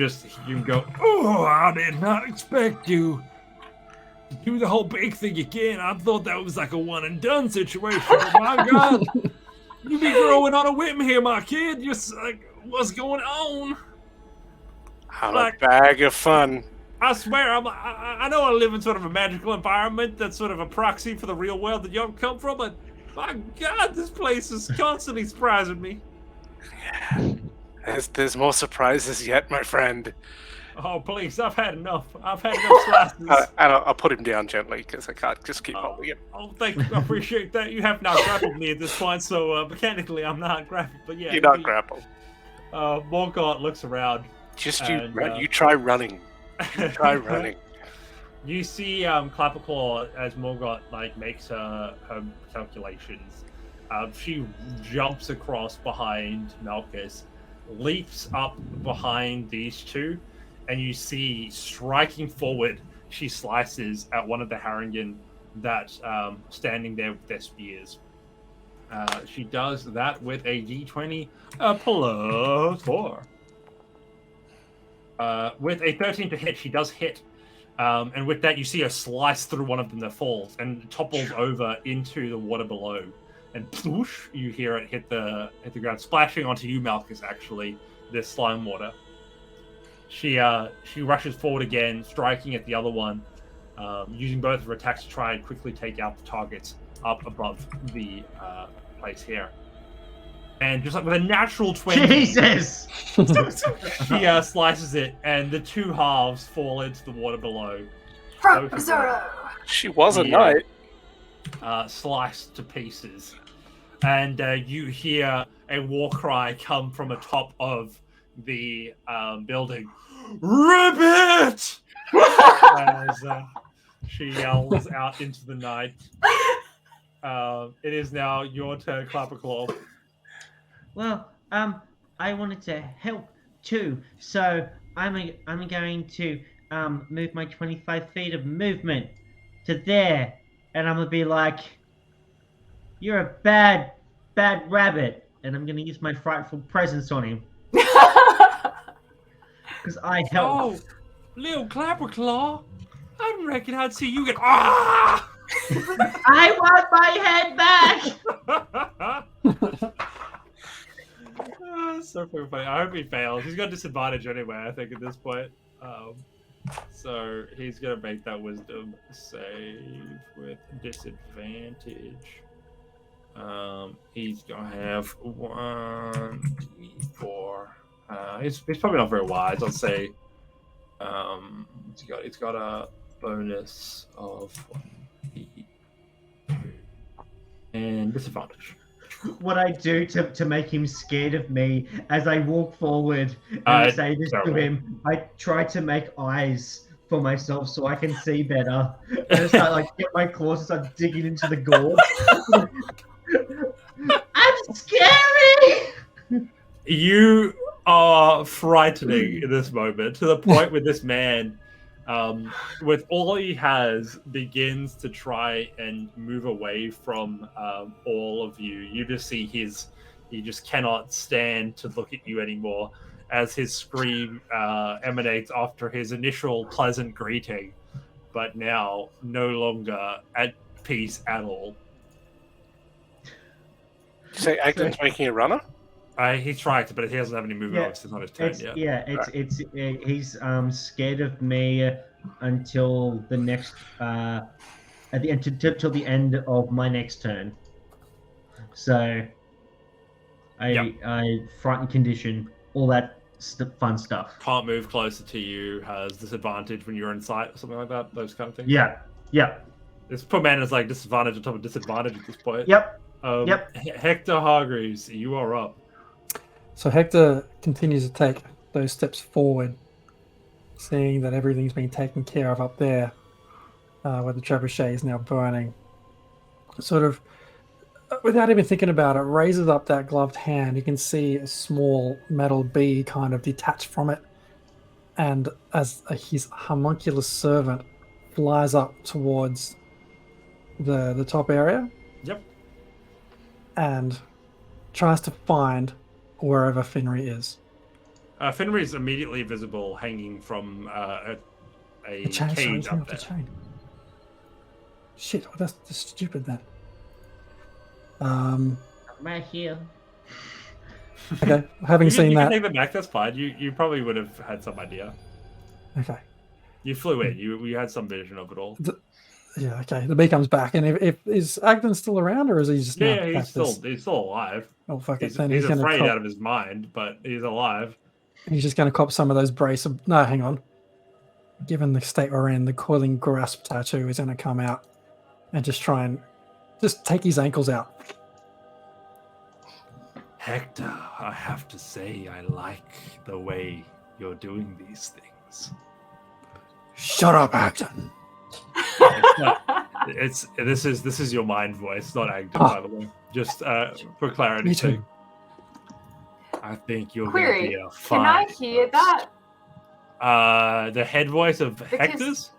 go, oh, I did not expect you to do the whole big thing again. I thought that was like a one and done situation. But my God, you be growing on a whim here, my kid. Just like, what's going on? I'm Like- a bag of fun. I swear, I know I live in sort of a magical environment that's sort of a proxy for the real world that y'all come from, but my God, this place is constantly surprising me. There's more surprises yet, my friend. Oh, please, I've had enough. I've had enough slices. I'll put him down gently because I can't just keep holding him. Oh, thank you. I appreciate that. You have not grappled me at this point, so mechanically I'm not grappled. But yeah, You're not grappled. Morgott looks around. Just And, you try running. Try running. You see Clapperclaw as Morgott makes her calculations. She jumps across behind Malchus, leaps up behind these two, and you see striking forward, she slices at one of the Harengon that's standing there with their spears. She does that with a d20 +4. With a 13 to hit, she does hit. And with that, you see her slice through one of them that falls and topples over into the water below. And ploosh, you hear it hit the ground, splashing onto you, Malchus, actually, this slime water. She rushes forward again, striking at the other one, using both of her attacks to try and quickly take out the targets up above the place here. And just like with a natural 20, Jesus! she slices it, and the two halves fall into the water below. From Zoro. She was a Yeah. knight. Sliced to pieces. And you hear a war cry come from atop of the building. Rip it! As she yells out into the night. It is now your turn, Clapperclaw. Well, I wanted to help too, so I'm going to move my 25 feet of movement to there, and I'm gonna be like, "You're a bad rabbit," and I'm gonna use my frightful presence on him because I help. Oh, little Clapperclaw, I didn't reckon I'd see you get. Ah! I want my head back. So fucking funny. I hope he fails. He's got disadvantage anyway, I think, at this point. So he's gonna make that wisdom save with disadvantage. He's gonna have 1d4. He's probably not very wise. I'll say. It's got a bonus of 1d2 and disadvantage. What I do to make him scared of me as I walk forward and I say this to him, I try to make eyes for myself so I can see better. And I start get my claws and start digging into the gourd. I'm scary. You are frightening in this moment, to the point where this man, with all he has, begins to try and move away from all of you. You just see he just cannot stand to look at you anymore as his scream emanates after his initial pleasant greeting, but now no longer at peace at all. So Agdon's making a runner? He's trying to, but he doesn't have any movement. Yeah, Obviously, it's not his turn yet. He's scared of me until the next at the end till the end of my next turn. So I frightened condition, all that fun stuff. Can't move closer to you, has disadvantage when you're in sight or something like that. Those kind of things. Yeah. This poor man is like disadvantage on top of disadvantage at this point. Yep. Hector Hargreaves, you are up. So Hector continues to take those steps forward, seeing that everything's been taken care of up there, where the trebuchet is now burning. Sort of, without even thinking about it, raises up that gloved hand. You can see a small metal bee kind of detached from it, and as his homunculus servant flies up towards the top area. Yep. And tries to find wherever Finry is. Finry is immediately visible, hanging from a cage up there. Chain. Shit, that's stupid then. I'm right here. Okay, having seen you that. can take them back. That's fine. You probably would have had some idea. Okay. You flew in. You had some vision of it all. Yeah. Okay. The bee comes back, and if is Agdon still around, or is he just he's still alive. Oh fuck it! He's afraid out of his mind, but he's alive. He's just going to cop some of those brace. No, hang on. Given the state we're in, the coiling grasp tattoo is going to come out and just try and take his ankles out. Hector, I have to say, I like the way you're doing these things. Shut up, Agdon. This is your mind voice, not Agdon, by the way. Just for clarity. Me too. I think you're Query, going to be a fine can I hear that? The head voice of Hector's?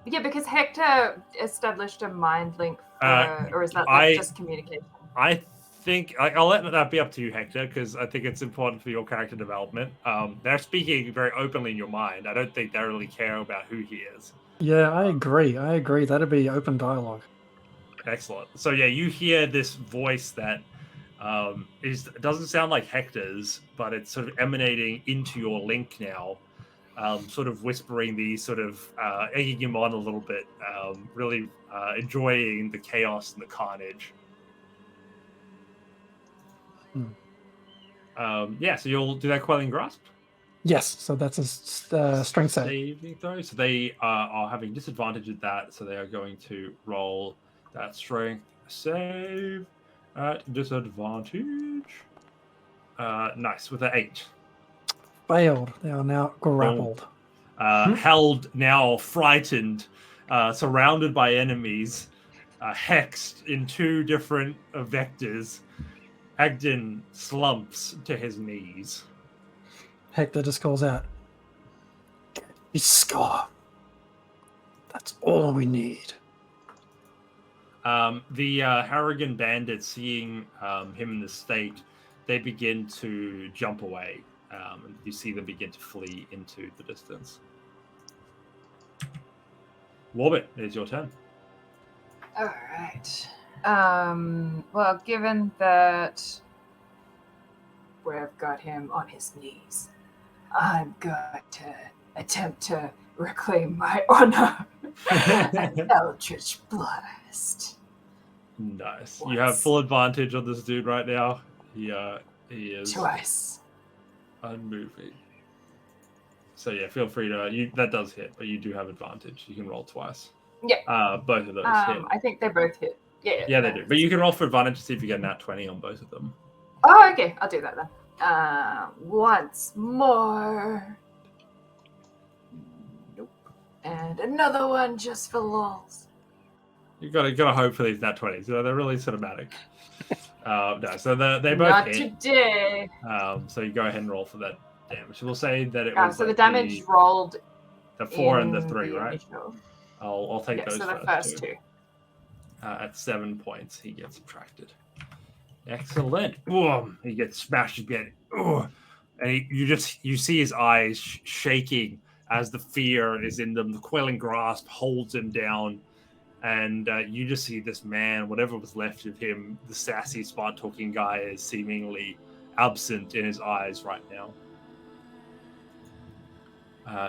Yeah, because Hector established a mind link or is that just communication? I think I'll let that be up to you, Hector, because I think it's important for your character development. They're speaking very openly in your mind. I don't think they really care about who he is. Yeah, I agree. That'd be open dialogue. Excellent. So yeah, you hear this voice that doesn't sound like Hector's, but it's sort of emanating into your link now, sort of whispering these, sort of egging him on a little bit, really enjoying the chaos and the carnage. So you'll do that quelling grasp? Yes, so that's a strength save. Saving throw. So they are having disadvantage at that, so they are going to roll that strength save at disadvantage. Nice, with an 8. Failed. They are now grappled. Held, now frightened, surrounded by enemies, hexed in 2 different vectors. Agdon slumps to his knees. Hector just calls out, "His scar. That's all we need." The Harrigan bandits, seeing him in this state, they begin to jump away. And you see them begin to flee into the distance. Warbit, it's your turn. All right. Well, given that we've got him on his knees, I'm going to attempt to reclaim my honor. An Eldritch Blast. Nice. You have full advantage on this dude right now. He is twice unmoving. So yeah, feel free to. That does hit, but you do have advantage. You can roll twice. Yeah. Both of those hit. I think they both hit. Yeah, they do. But you can roll for advantage to see if you get a nat 20 on both of them. Oh, okay. I'll do that then. Once more. Nope. And another one just for lulz. You gotta hope for these nat 20s. They're really cinematic. No, so they both Not hit. today. So you go ahead and roll for that damage. We'll say that it was So the like damage rolled. the 4 and the in 3, the right? initial. I'll take Yeah, those so the first first two. two. At 7 points, he gets subtracted. Excellent. Boom! He gets smashed again. Ugh. And you see his eyes shaking as the fear is in them. The quelling grasp holds him down, and you just see this man, whatever was left of him, the sassy, smart-talking guy, is seemingly absent in his eyes right now.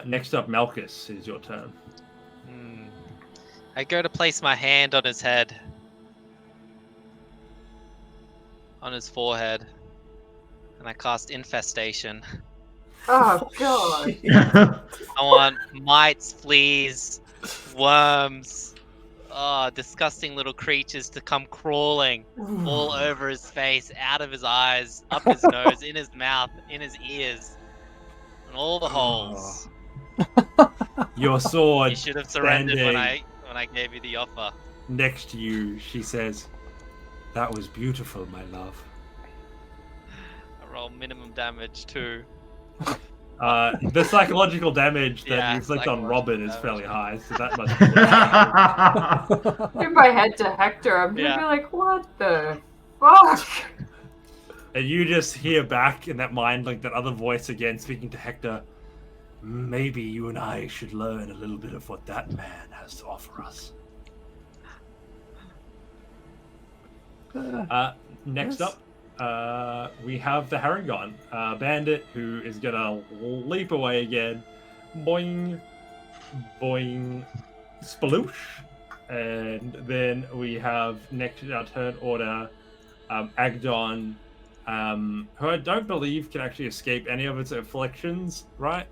Next up, Malchus, is your turn. I go to place my hand on his head. On his forehead. And I cast Infestation. Oh god. I want mites, fleas, worms, disgusting little creatures to come crawling all over his face, out of his eyes, up his nose, in his mouth, in his ears, and all the holes. Your sword. You should have surrendered when standing I gave you the offer. next to you, she says, "That was beautiful, my love." I roll minimum damage too. The psychological damage that Yeah, you inflict on Robin is psychological fairly damage. high, so that must be Give my head to Hector. I'm gonna Yeah. be like, what the fuck? And you just hear back in that mind, like that other voice again speaking to Hector. Maybe you and I should learn a little bit of what that man has to offer us. Next up, we have the Harangon bandit who is gonna leap away again. Boing, boing, sploosh. And then we have next in our turn order, Agdon, who I don't believe can actually escape any of its afflictions, right?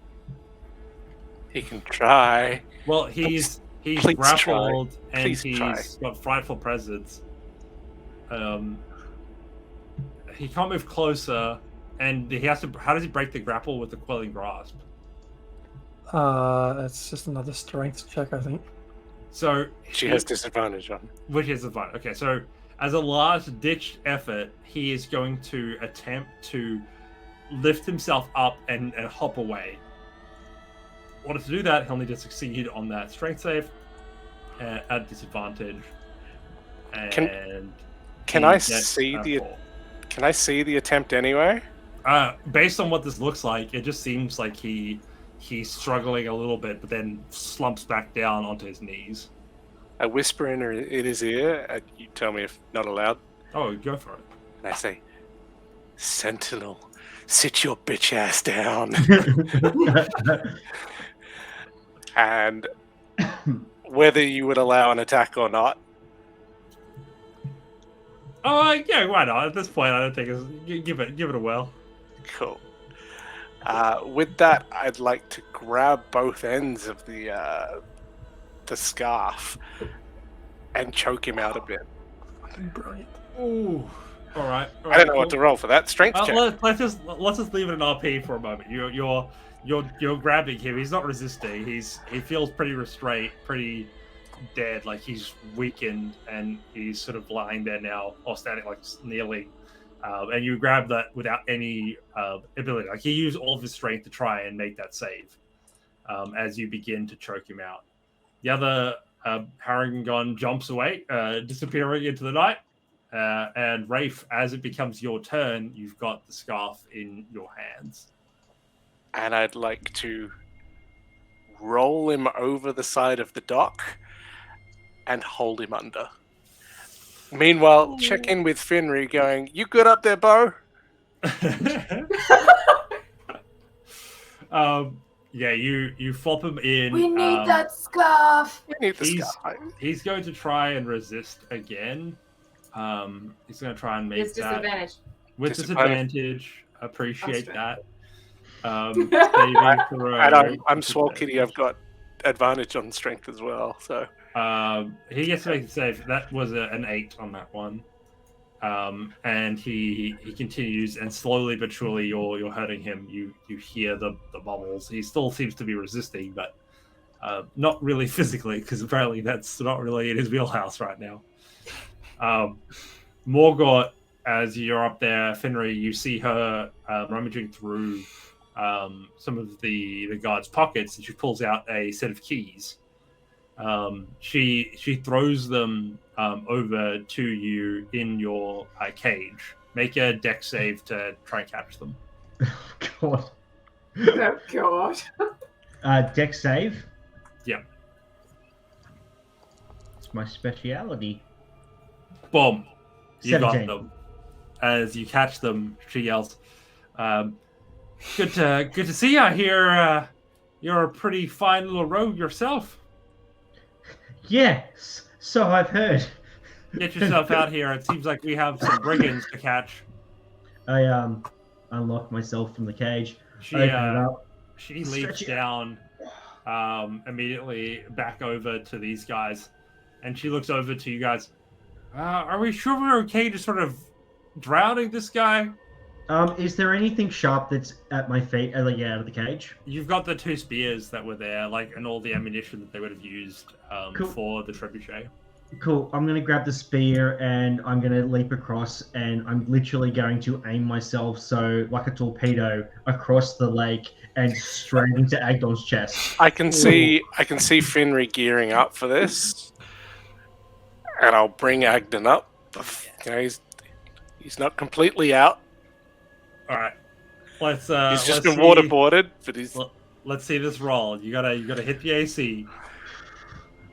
He can try. Well, he's Please grappled try. and Please he's try. got frightful presence. He can't move closer, and he has to. How does he break the grapple with the quelling grasp? It's just another strength check, I think. So She has disadvantage on. which is the fine. Okay, so as a last-ditch effort, he is going to attempt to lift himself up and hop away. In order to do that, he'll need to succeed on that strength save at disadvantage. And Can he I gets see a the? 4. Can I see the attempt anyway? Based on what this looks like, it just seems like he's struggling a little bit, but then slumps back down onto his knees. I whisper in his ear. You tell me if not allowed. Oh, go for it. And I say, "Sentinel, sit your bitch ass down." And whether you would allow an attack or not, Oh, yeah, why not? At this point, I don't think it's... Give it a whirl. cool. With that, I'd like to grab both ends of the scarf and choke him out a bit. Brilliant. Ooh. All right. I don't know what to roll for that. Strength check. Let's just leave it in RP for a moment. You're grabbing him. He's not resisting. He feels pretty restrained, pretty dead, like he's weakened, and he's sort of lying there now, or standing, like kneeling. And you grab that without any ability. Like he used all of his strength to try and make that save. As you begin to choke him out, the other Harangon jumps away, disappearing into the night. And Rafe, as it becomes your turn, you've got the scarf in your hands. And I'd like to roll him over the side of the dock and hold him under. Meanwhile, check in with Finry going, "You good up there, Bo?" Yeah, you flop him in. We need that scarf. We need the He's- sky. He's going to try and resist again. He's going to try and make It's that disadvantage. with disadvantage. Appreciate That's that. Saving throw. And I'm Swole Kitty. I've got advantage on strength as well. So He gets to make a save. That was an 8 on that one. And he continues, and slowly but surely you're hurting him. You hear the bubbles. He still seems to be resisting, but not really physically, because apparently that's not really in his wheelhouse right now. Morgott as you're up there, Finri, you see her rummaging through some of the guard's pockets, and she pulls out a set of keys. She throws them over to you in your cage. Make a dex save to try and catch them. God. Oh god. Dex save. Yeah. It's my speciality. Boom. You 17. got them. As you catch them, she yells, good to see you. I hear you're a pretty fine little rogue yourself. Yes, so I've heard. Get yourself out here. It seems like we have some brigands to catch. I unlocked myself from the cage. She Open it up. she Stretch leaps it. down immediately back over to these guys, and she looks over to you guys. Are we sure we're okay just sort of drowning this guy? Is there anything sharp that's at my feet? Like out of the cage? You've got the 2 spears that were there, and all the ammunition that they would have used Cool. for the trebuchet. Cool. I'm gonna grab the spear and I'm gonna leap across, and I'm literally going to aim myself like a torpedo across the lake and straight into Agdon's chest. I can see Finri gearing up for this, and I'll bring Agdon up. You know, he's not completely out. All right, let's. He's just let's been waterboarded, but he's. Let's see this roll. You gotta hit the AC.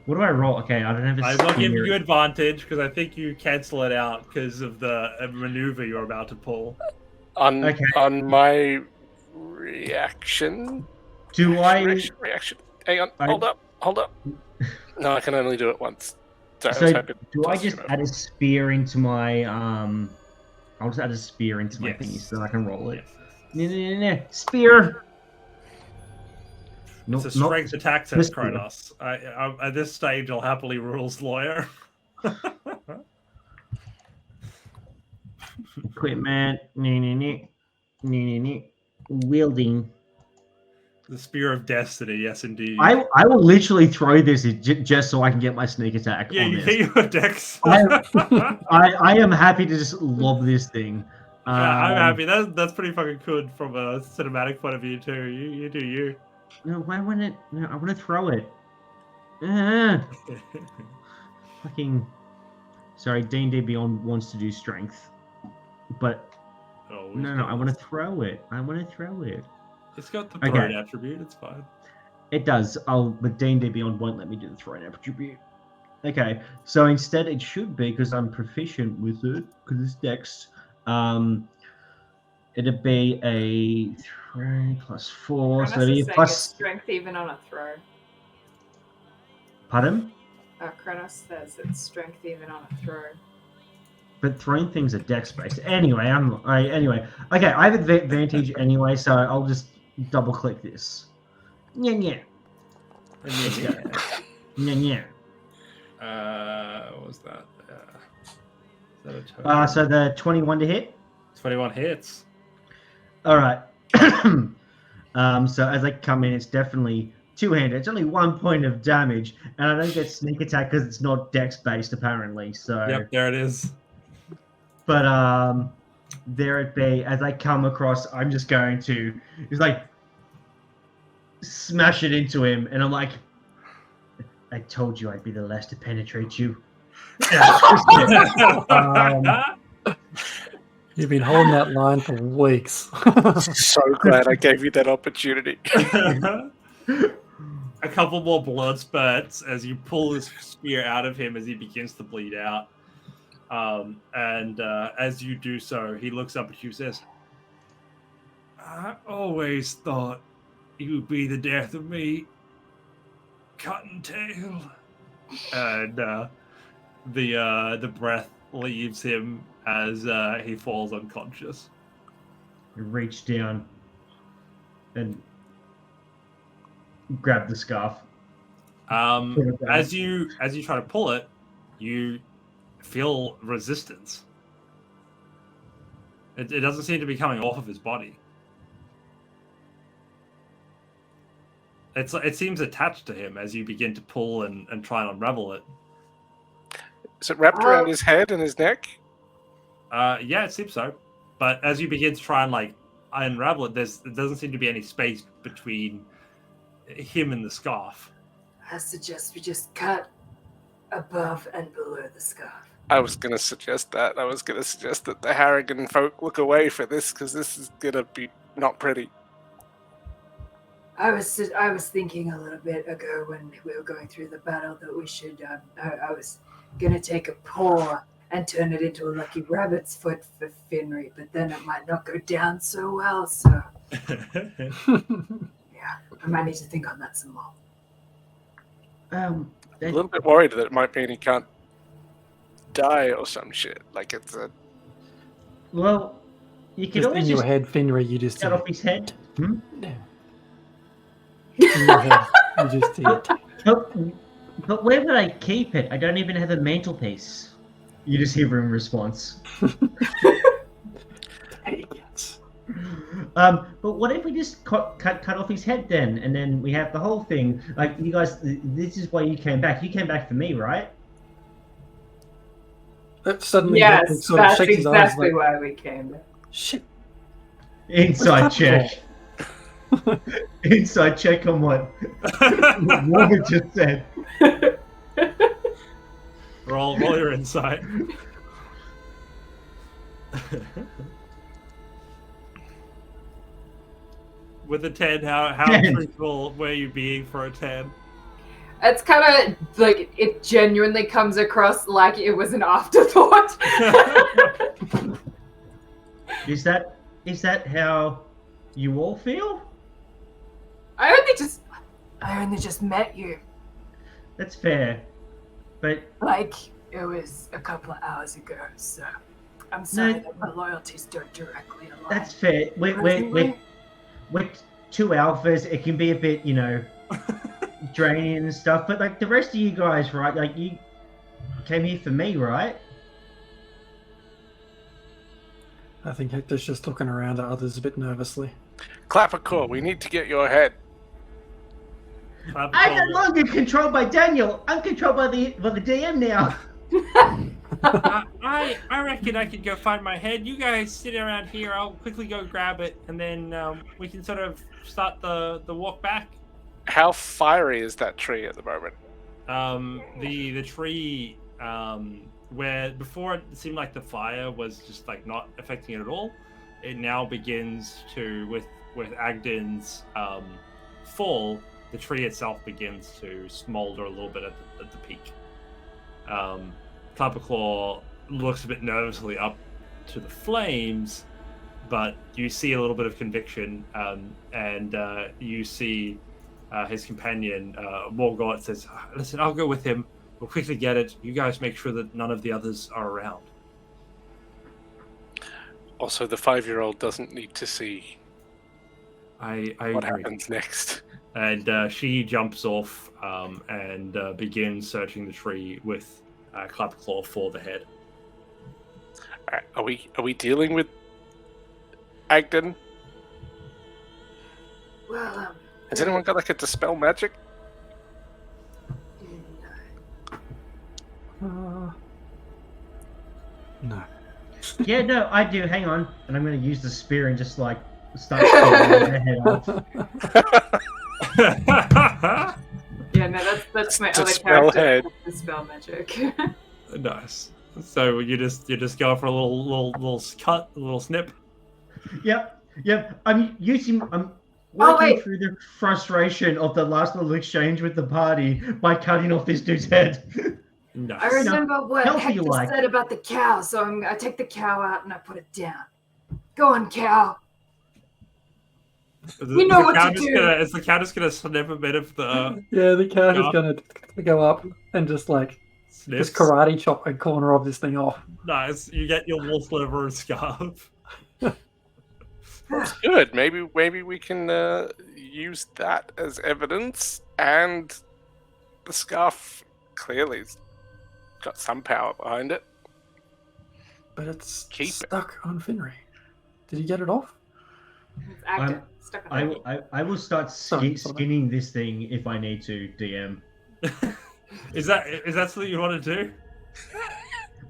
What do I roll? Okay, I don't have a I'm not giving spear. you advantage because I think you cancel it out because of the maneuver you're about to pull. Okay. On my reaction. Reaction. Hang on. Hold up. No, I can only do it once. Sorry, So do I just add a spear into my I'll just add a spear into my Yes. thingy so I can roll it. Yes. No. Spear. It's a strength attack test, Kronos. I, at this stage, I'll happily rules lawyer. Equipment. Wielding. The Spear of Destiny, yes, indeed. I will literally throw this just so I can get my sneak attack yeah, on you this. get your dex. I am happy to just lob this thing. Yeah, I'm happy. That's pretty fucking good from a cinematic point of view too. You do you. No, I want to throw it. Fucking. Sorry, D&D Beyond wants to do strength, but no, I want to throw it. It's got the thrown attribute. It's fine. It does. But D&D Beyond won't let me do the thrown attribute. Okay, so instead it should be, because I'm proficient with it, because it's Dex. It'd be a 3 plus 4, so it'd be plus. Strength even on a throw. Pardon? Kronos says it's strength even on a throw. But throwing things are Dex based. Anyway, anyway. Okay, I have advantage anyway, so I'll just double click this. Yeah. What was that? Is that a total? So the 21 to hit. 21 hits. All right. So as I come in, it's definitely two-handed. It's only 1 point of damage, and I don't get sneak attack because it's not Dex based apparently. So. Yep, there it is. But there it be. As I come across, I'm just going to smash it into him, and I'm like, I told you I'd be the last to penetrate you. You've been holding that line for weeks. So glad I gave you that opportunity. A couple more blood spurts as you pull this spear out of him as he begins to bleed out. And as you do so, he looks up at you and says, I always thought you would be the death of me, Cottontail. And the breath leaves him as he falls unconscious. I reach down and grab the scarf. As you try to pull it, you feel resistance. It doesn't seem to be coming off of his body. It seems attached to him as you begin to pull and try and unravel it. Is it wrapped around his head and his neck? Yeah, it seems so. But as you begin to try and like unravel it, there doesn't seem to be any space between him and the scarf. I suggest we just cut above and below the scarf. I was going to suggest that. I was going to suggest that the Harrigan folk look away for this, because this is going to be not pretty. I was thinking a little bit ago when we were going through the battle that we should. I was gonna take a paw and turn it into a lucky rabbit's foot for Finry, but then it might not go down so well. So yeah, I might need to think on that some more. A little bit worried that it might mean he can't die or some shit. Like it's a. Well, you could Just always in your just head, Finry, you just cut off his head. In your head, you just did. But where would I keep it? I don't even have a mantelpiece. You just hear in response. But what if we just cut off his head then, and then we have the whole thing? Like you guys, this is why you came back. You came back for me, right? Suddenly, Yes, Nick sort of that's shakes his eyes exactly like, why we came. shit. Inside check. Inside check on what Robert just said. roll your insight. With a 10, how 10. truthful were you being for a 10? It's kind of like it genuinely comes across like it was an afterthought. Is that how you all feel? I only just met you. That's fair, but Like it was a couple of hours ago. So I'm sorry that my loyalties don't directly align. that's fair. We're two alphas. It can be a bit, draining and stuff. But like the rest of you guys, right? Like you came here for me, right? I think Hector's just looking around at others a bit nervously. Clappercore, we need to get your head. I'm no longer controlled by Daniel. I'm controlled by the DM now. I reckon I could go find my head. You guys sit around here. I'll quickly go grab it, and then we can sort of start the walk back. How fiery is that tree at the moment? The tree where before it seemed like the fire was just like not affecting it at all. It now begins to with Agdon's fall. The tree itself begins to smolder a little bit at the peak. Clapperclaw looks a bit nervously up to the flames, but you see a little bit of conviction, and you see his companion, Morgott, says, "Listen, I'll go with him. We'll quickly get it. You guys make sure that none of the others are around." Also, the 5-year-old doesn't need to see I what agree. happens next. And she jumps off and begins searching the tree with Clapperclaw for the head. Alright, are we dealing with Agdon? Well, Has anyone got like a dispel magic? No. Yeah, no, I do. Hang on, and I'm going to use the spear and just like start cutting their head off. yeah, no, that's my other Dispel character. head. The spell magic. Nice. So you just go for a little cut, a little snip. Yep. I'm working wait. through the frustration of the last little exchange with the party by cutting off this dude's head. Nice. I remember what healthy Hector like. said about the cow, so I take the cow out and I put it down. Go on, cow. You know what to do. Is the cow just gonna snip a bit of the Yeah, the cow is Yeah. gonna go up and just like snips? just karate chop a corner of this thing off. Nice. You get your wolf liver and scarf. That's good. Maybe we can use that as evidence, and the scarf clearly's got some power behind it. But it's Keep it. stuck on Finry. Did he get it off? It's active. Stuck on the I will start skinning this thing if I need to, DM. Is that something you want to do?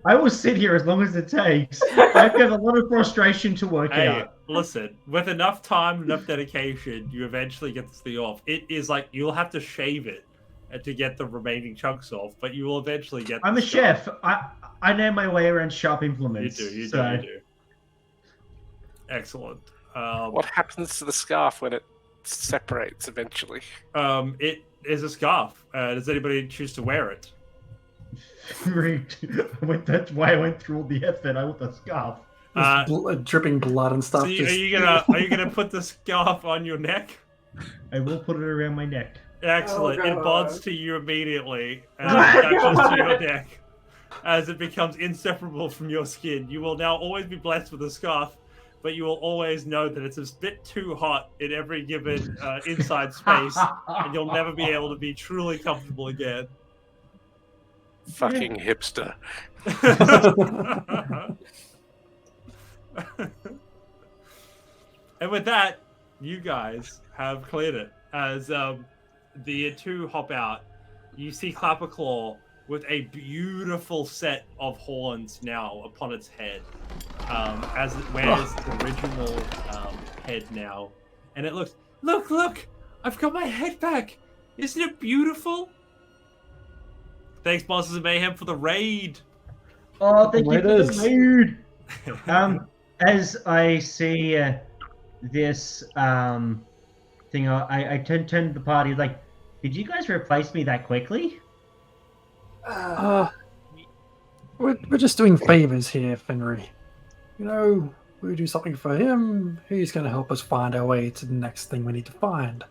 I will sit here as long as it takes. I've got a lot of frustration to work Hey, out. listen, with enough time, enough dedication, you eventually get this thing off. It is like you'll have to shave it to get the remaining chunks off, but you will eventually get. I'm a chef. I know my way around sharp implements. You so. do. Excellent. What happens to the scarf when it separates eventually? It is a scarf. Does anybody choose to wear it? That's why I went through all the effort. I want the scarf. Dripping blood and stuff. So are you gonna put the scarf on your neck? I will put it around my neck. Excellent. Oh, It God. bonds to you immediately and attaches to your neck as it becomes inseparable from your skin. You will now always be blessed with a scarf, but you will always know that it's a bit too hot in every given inside space, and you'll never be able to be truly comfortable again. Fucking hipster. And with that, you guys have cleared it. As the two hop out, you see Clapperclaw with a beautiful set of horns now upon its head, as it wears its original head now. And it looks, look! I've got my head back! Isn't it beautiful? Thanks, Monsters of Mayhem, for the raid! Oh, thank you for Waiters. the mood. As I see this thing, I turn to the party like, did you guys replace me that quickly? We're just doing favors here, Fenry. You know, we do something for him, he's going to help us find our way to the next thing we need to find.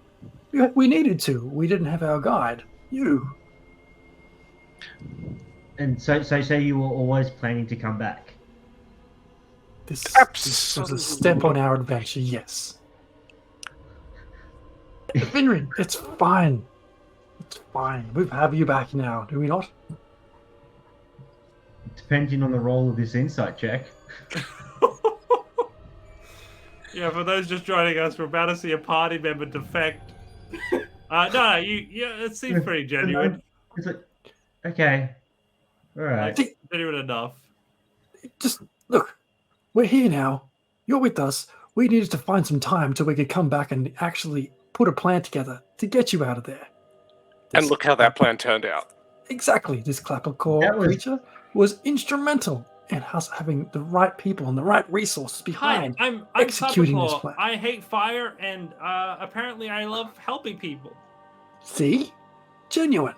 We needed to. We didn't have our guide. You. And so you were always planning to come back? This was a step on our adventure, yes. Fenry, it's fine. It's fine. We have you back now, do we not? Depending on the roll of this insight check. Yeah, for those just joining us, we're about to see a party member defect. It seems pretty genuine. It's like, okay. Alright. Genuine enough. Just look, we're here now. You're with us. We needed to find some time till we could come back and actually put a plan together to get you out of there. And look how that plan turned out. Exactly. This Clapperclaw creature was instrumental in us having the right people and the right resources behind I'm executing this Clapperclaw. plan. I hate fire, and apparently I love helping people. See? Genuine.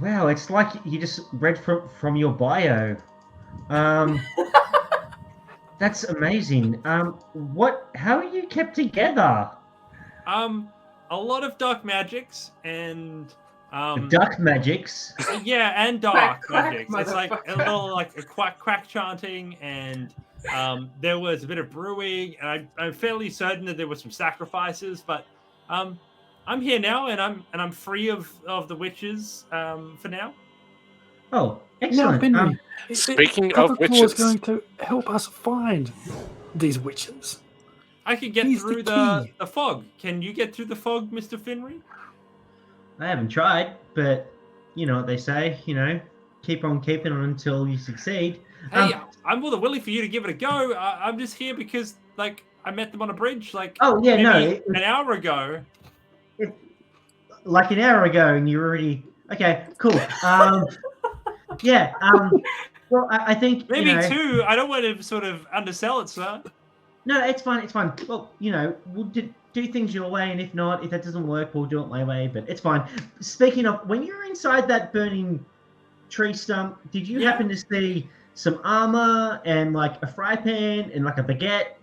Wow, it's like you just read from your bio. That's amazing. How are you kept together? A lot of dark magics and Duck magics. yeah, and dark Quack, magics. It's like a little like a quack chanting, and there was a bit of brewing, and I'm fairly certain that there were some sacrifices, but I'm here now, and I'm free of the witches for now. Oh, Now, excellent. Fenry, Speaking of Clapperclaw witches, is going to help us find these witches. I can get He's the through key. the fog. Can you get through the fog, Mr. Finry? I haven't tried, but you know what they say, keep on keeping on until you succeed. Hey, I'm more than willing for you to give it a go. I'm just here because, like, I met them on a bridge, like, Oh, yeah, maybe no, an hour ago. like an hour ago, and you're already okay. Cool. Yeah. Well, I think Maybe two. I don't want to sort of undersell it, sir. No, it's fine. It's fine. Well, we'll do things your way, and if not, if that doesn't work, we'll do it my way. But it's fine. Speaking of, when you're inside that burning tree stump, did you happen to see some armor and like a fry pan and like a baguette?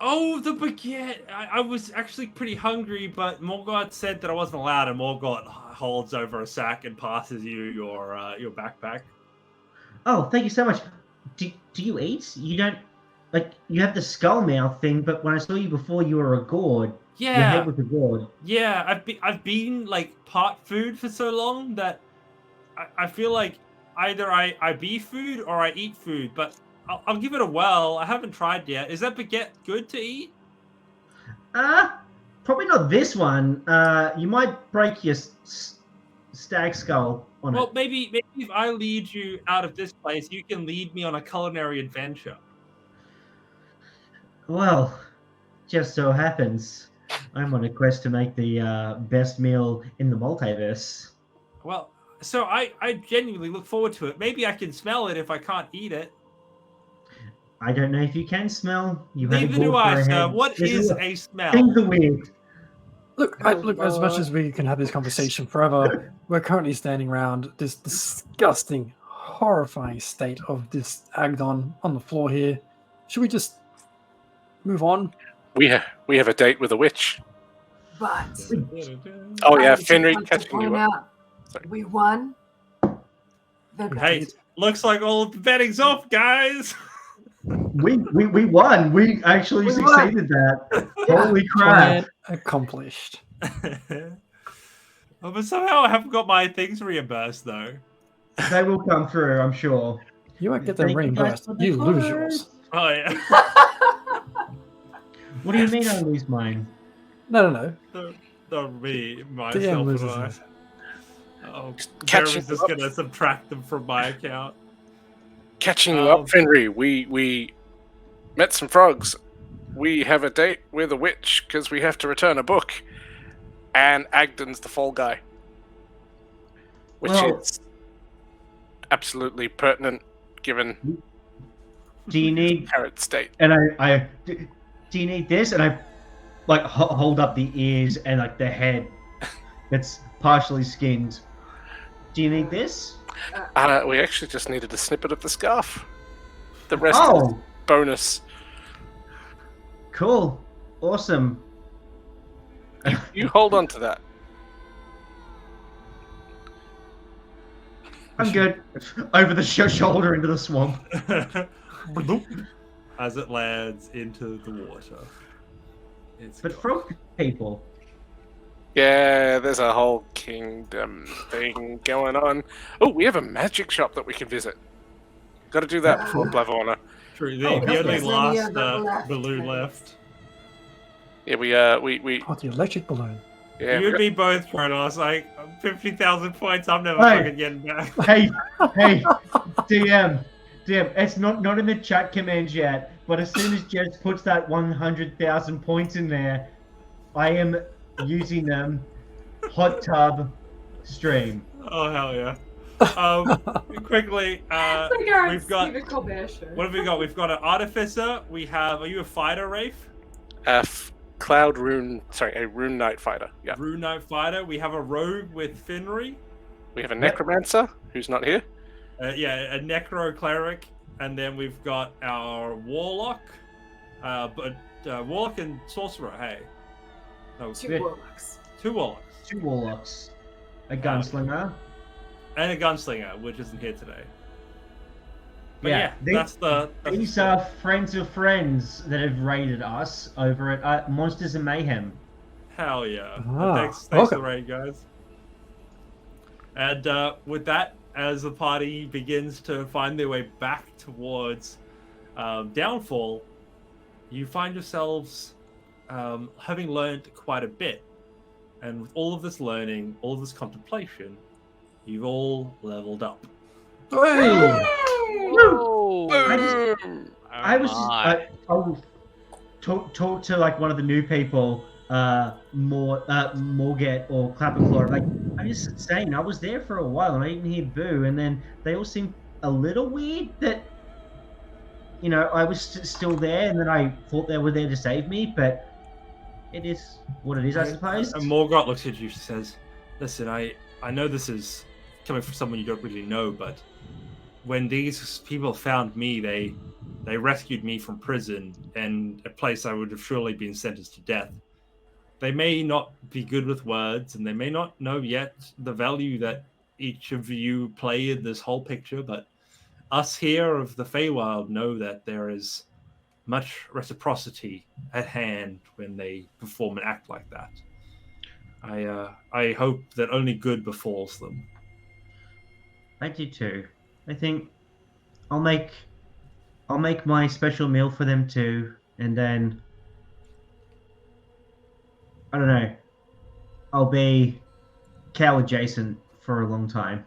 Oh, the baguette! I was actually pretty hungry, but Morgoth said that I wasn't allowed, and Morgoth holds over a sack and passes you your backpack. Oh, thank you so much. Do you eat? You don't. Like, you have the skull mouth thing, but when I saw you before, you were a gourd. Your head was a gourd. Yeah, I've been like part food for so long that I feel like either I be food or I eat food, but I'll give it a whirl. I haven't tried yet. Is that baguette good to eat? Probably not this one. You might break your stag skull. on Well, it. maybe if I lead you out of this place, you can lead me on a culinary adventure. Well, just so happens I'm on a quest to make the best meal in the multiverse. Well, so I genuinely look forward to it. Maybe I can smell it if I can't eat it. I don't know if you can smell. You have a Neither do gourd for I, a sir. head. What There's is lot- a smell? Things are weird. Look, as much as we can have this conversation forever, we're currently standing around this disgusting, horrifying state of this Agdon on the floor here. Should we just move on? We have a date with a witch. But Oh I yeah, just Finry want to catching you point up. out, Sorry. we won. Hey, looks like all of the betting's off, guys. We won. We actually We won. succeeded that. Yeah. Holy crap. Plan accomplished. Oh, but somehow I haven't got my things reimbursed though. They will come through, I'm sure. You won't get them Thank you guys reimbursed. for the You lose cards. yours. Oh yeah. What do you mean I lose mine? No. Not me, DM myself, loses and I. his. Oh, Catching Jeremy's just up. gonna subtract them from my account. Catching you up, Finry. We met some frogs. We have a date with a witch because we have to return a book. And Agdon's the fall guy. Which Well- is absolutely pertinent given Do you need current state. and do you need this? And I like hold up the ears and like the head that's partially skinned. Do you need this? We actually just needed a snippet of the scarf. The rest is Oh, bonus. cool. Awesome. You hold on to that. I'm good. Over the shoulder into the swamp. As it lands into the water. It's But gone. frog people. Yeah, there's a whole kingdom thing going on. Oh, we have a magic shop that we can visit. Got to do that before Blavona. True. The, Oh, the okay. only There's last any other left, balloon guys. left. Yeah, we Oh, the electric balloon. yeah. You we and got- me both, Kronos. Like 50,000 points. I'm never Hey. fucking getting back. Hey, DM. It's not in the chat commands yet, but as soon as Jess puts that 100,000 points in there, I am using them. Hot tub stream. Oh hell yeah. Quickly, we've got. What have we got? We've got an artificer. We have. Are you a fighter, Rafe? Cloud Rune. Sorry, a Rune Knight fighter. Yeah. Rune Knight fighter. We have a rogue with Finry. We have a necromancer who's not here. Yeah, a necro cleric, and then we've got our warlock. But warlock and sorcerer. Hey. No, Two Yeah. warlocks. two warlocks 2 warlocks. A gunslinger. and a gunslinger, which isn't here today. But yeah, they- that's the. These are friends of friends that have raided us over at Monsters and Mayhem. Hell yeah. Ah, Thanks for the welcome. raid, guys. And with that, as the party begins to find their way back towards Downfall, you find yourselves having learned quite a bit. And with all of this learning, all of this contemplation, you've all leveled up. Hey! I was just, I'll talk to like one of the new people, Morget or Clapperclaw. Like, I'm just saying, I was there for a while and I didn't hear boo, and then they all seemed a little weird that, you know, I was still there, and then I thought they were there to save me, but it is what it is, I suppose. And Morgot looks at you. She says, "Listen, I know this is coming from someone you don't really know, but when these people found me, they rescued me from prison and a place I would have surely been sentenced to death. They may not be good with words, and they may not know yet the value that each of you play in this whole picture, but us here of the Feywild know that there is much reciprocity at hand when they perform an act like that. I hope that only good befalls them." I do too. I think I'll make my special meal for them too, and then I don't know. I'll be cow adjacent for a long time.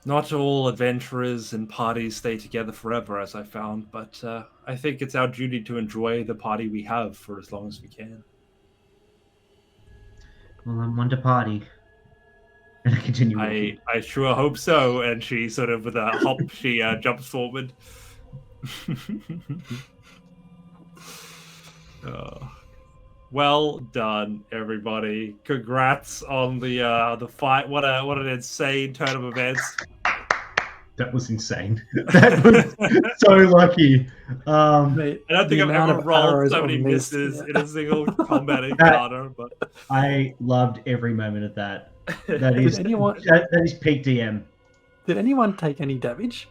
Not all adventurers and parties stay together forever, as I found, but I think it's our duty to enjoy the party we have for as long as we can. Well, I'm one to party. And I continue walking. I sure hope so. And she sort of, with a hop, she jumps forward. Well done, everybody! Congrats on the fight. What an insane turn of events. That was insane. That was so lucky. I don't think I've ever rolled so many misses in a single combat encounter. But I loved every moment of that. That is that is peak DM. Did anyone take any damage?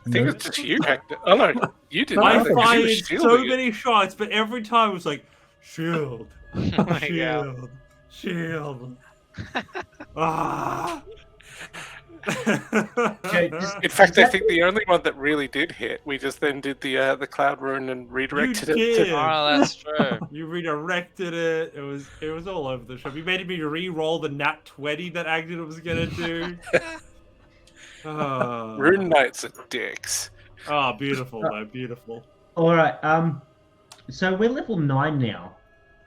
I think it's just you, Hector. Oh no, you did. I nothing 'cause you were fired so shielding it. many shots, but every time it was like, shield, Oh my God. shield, shield. Ah. Okay, In fact, I think the only one that really did hit, we just then did the cloud rune and redirected it. did. Oh, that's true. You redirected it. It was all over the shop. You made me re-roll the nat 20 that Agdon was gonna do. Oh, Rune Knights are dicks. oh, beautiful, man, beautiful. All right. So we're level 9 now.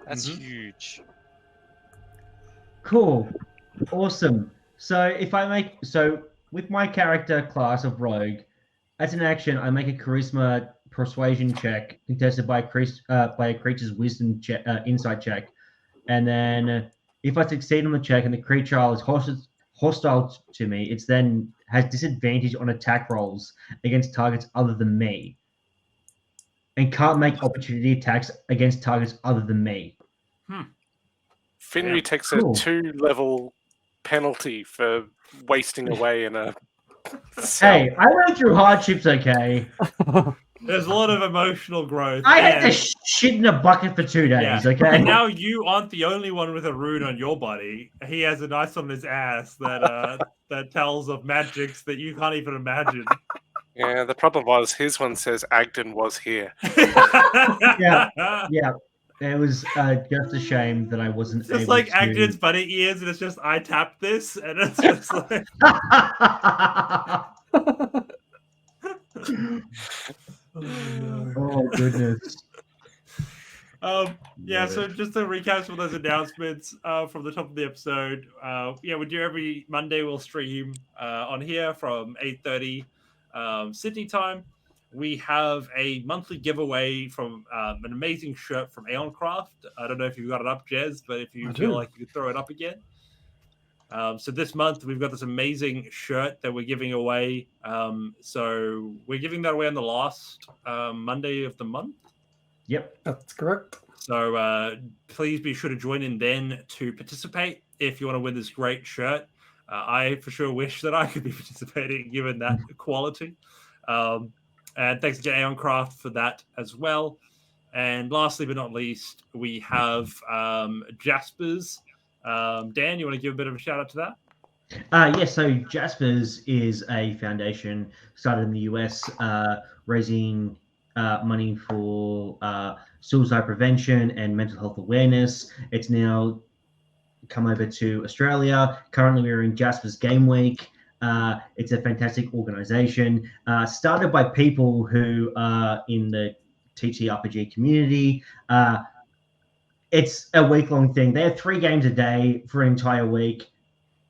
That's Mhm. huge. Cool. Awesome. So with my character class of rogue, as an action, I make a charisma persuasion check contested by a creature's wisdom check, insight check, and then if I succeed on the check and the creature is hostile to me, it's then has disadvantage on attack rolls against targets other than me, and can't make opportunity attacks against targets other than me. Finry Yeah. takes Cool. a 2-level penalty for wasting away in a cell. Hey, I went through hardships, okay? There's a lot of emotional growth. I had to and- shit in a bucket for 2 days, Yeah. okay? And now you aren't the only one with a rune on your body. He has a nice on his ass that that tells of magics that you can't even imagine. Yeah, the problem was his one says Agdon was here. Yeah. Yeah, it was just a shame that I wasn't It's just able like to... Agdon's bunny ears, and it's just I tapped this, and it's just like Oh, goodness. Yeah, so just to recap some of those announcements from the top of the episode. Yeah, we do every Monday. We'll stream on here from 8:30 Sydney time. We have a monthly giveaway from an amazing shirt from Aeoncraft. I don't know if you've got it up, Jez, but if you I feel do. like you could throw it up again. So this month we've got this amazing shirt that we're giving away. So we're giving that away on the last Monday of the month. Yep. That's correct. So please be sure to join in then to participate if you want to win this great shirt. I for sure wish that I could be participating given that quality. And thanks again, Aeoncraft, for that as well. And lastly but not least, we have Jaspers. Dan, you want to give a bit of a shout out to that? Yes, so Jaspers is a foundation started in the US raising money for suicide prevention and mental health awareness. It's now come over to Australia. Currently, we're in Jaspers Game Week. It's a fantastic organization started by people who are in the TTRPG community. It's a week-long thing. They have 3 games a day for an entire week.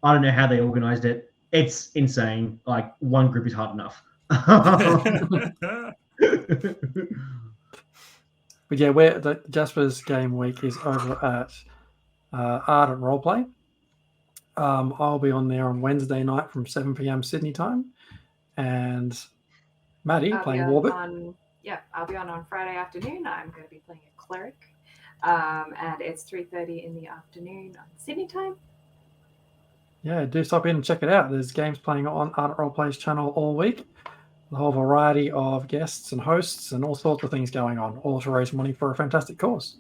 I don't know how they organized it. It's insane. Like, one group is hard enough. But yeah, where the Jasper's Game Week is over at Ardent Roleplay. I'll be on there on Wednesday night from 7 p.m. Sydney time, and Maddie playing Warbit. I'll be on Friday afternoon. I'm going to be playing a cleric, and it's 3:30 in the afternoon on Sydney time. Yeah, do stop in and check it out. There's games playing on Ardent Roleplay's channel all week. A whole variety of guests and hosts and all sorts of things going on, all to raise money for a fantastic cause.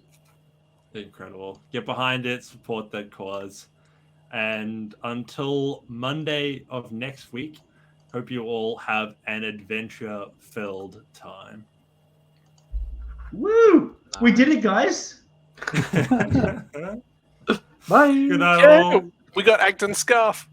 Incredible. Get behind it, support that cause. And until Monday of next week, hope you all have an adventure-filled time. Woo! We did it, guys. Bye. Good night, Yeah, all. we got Agdon's scarf.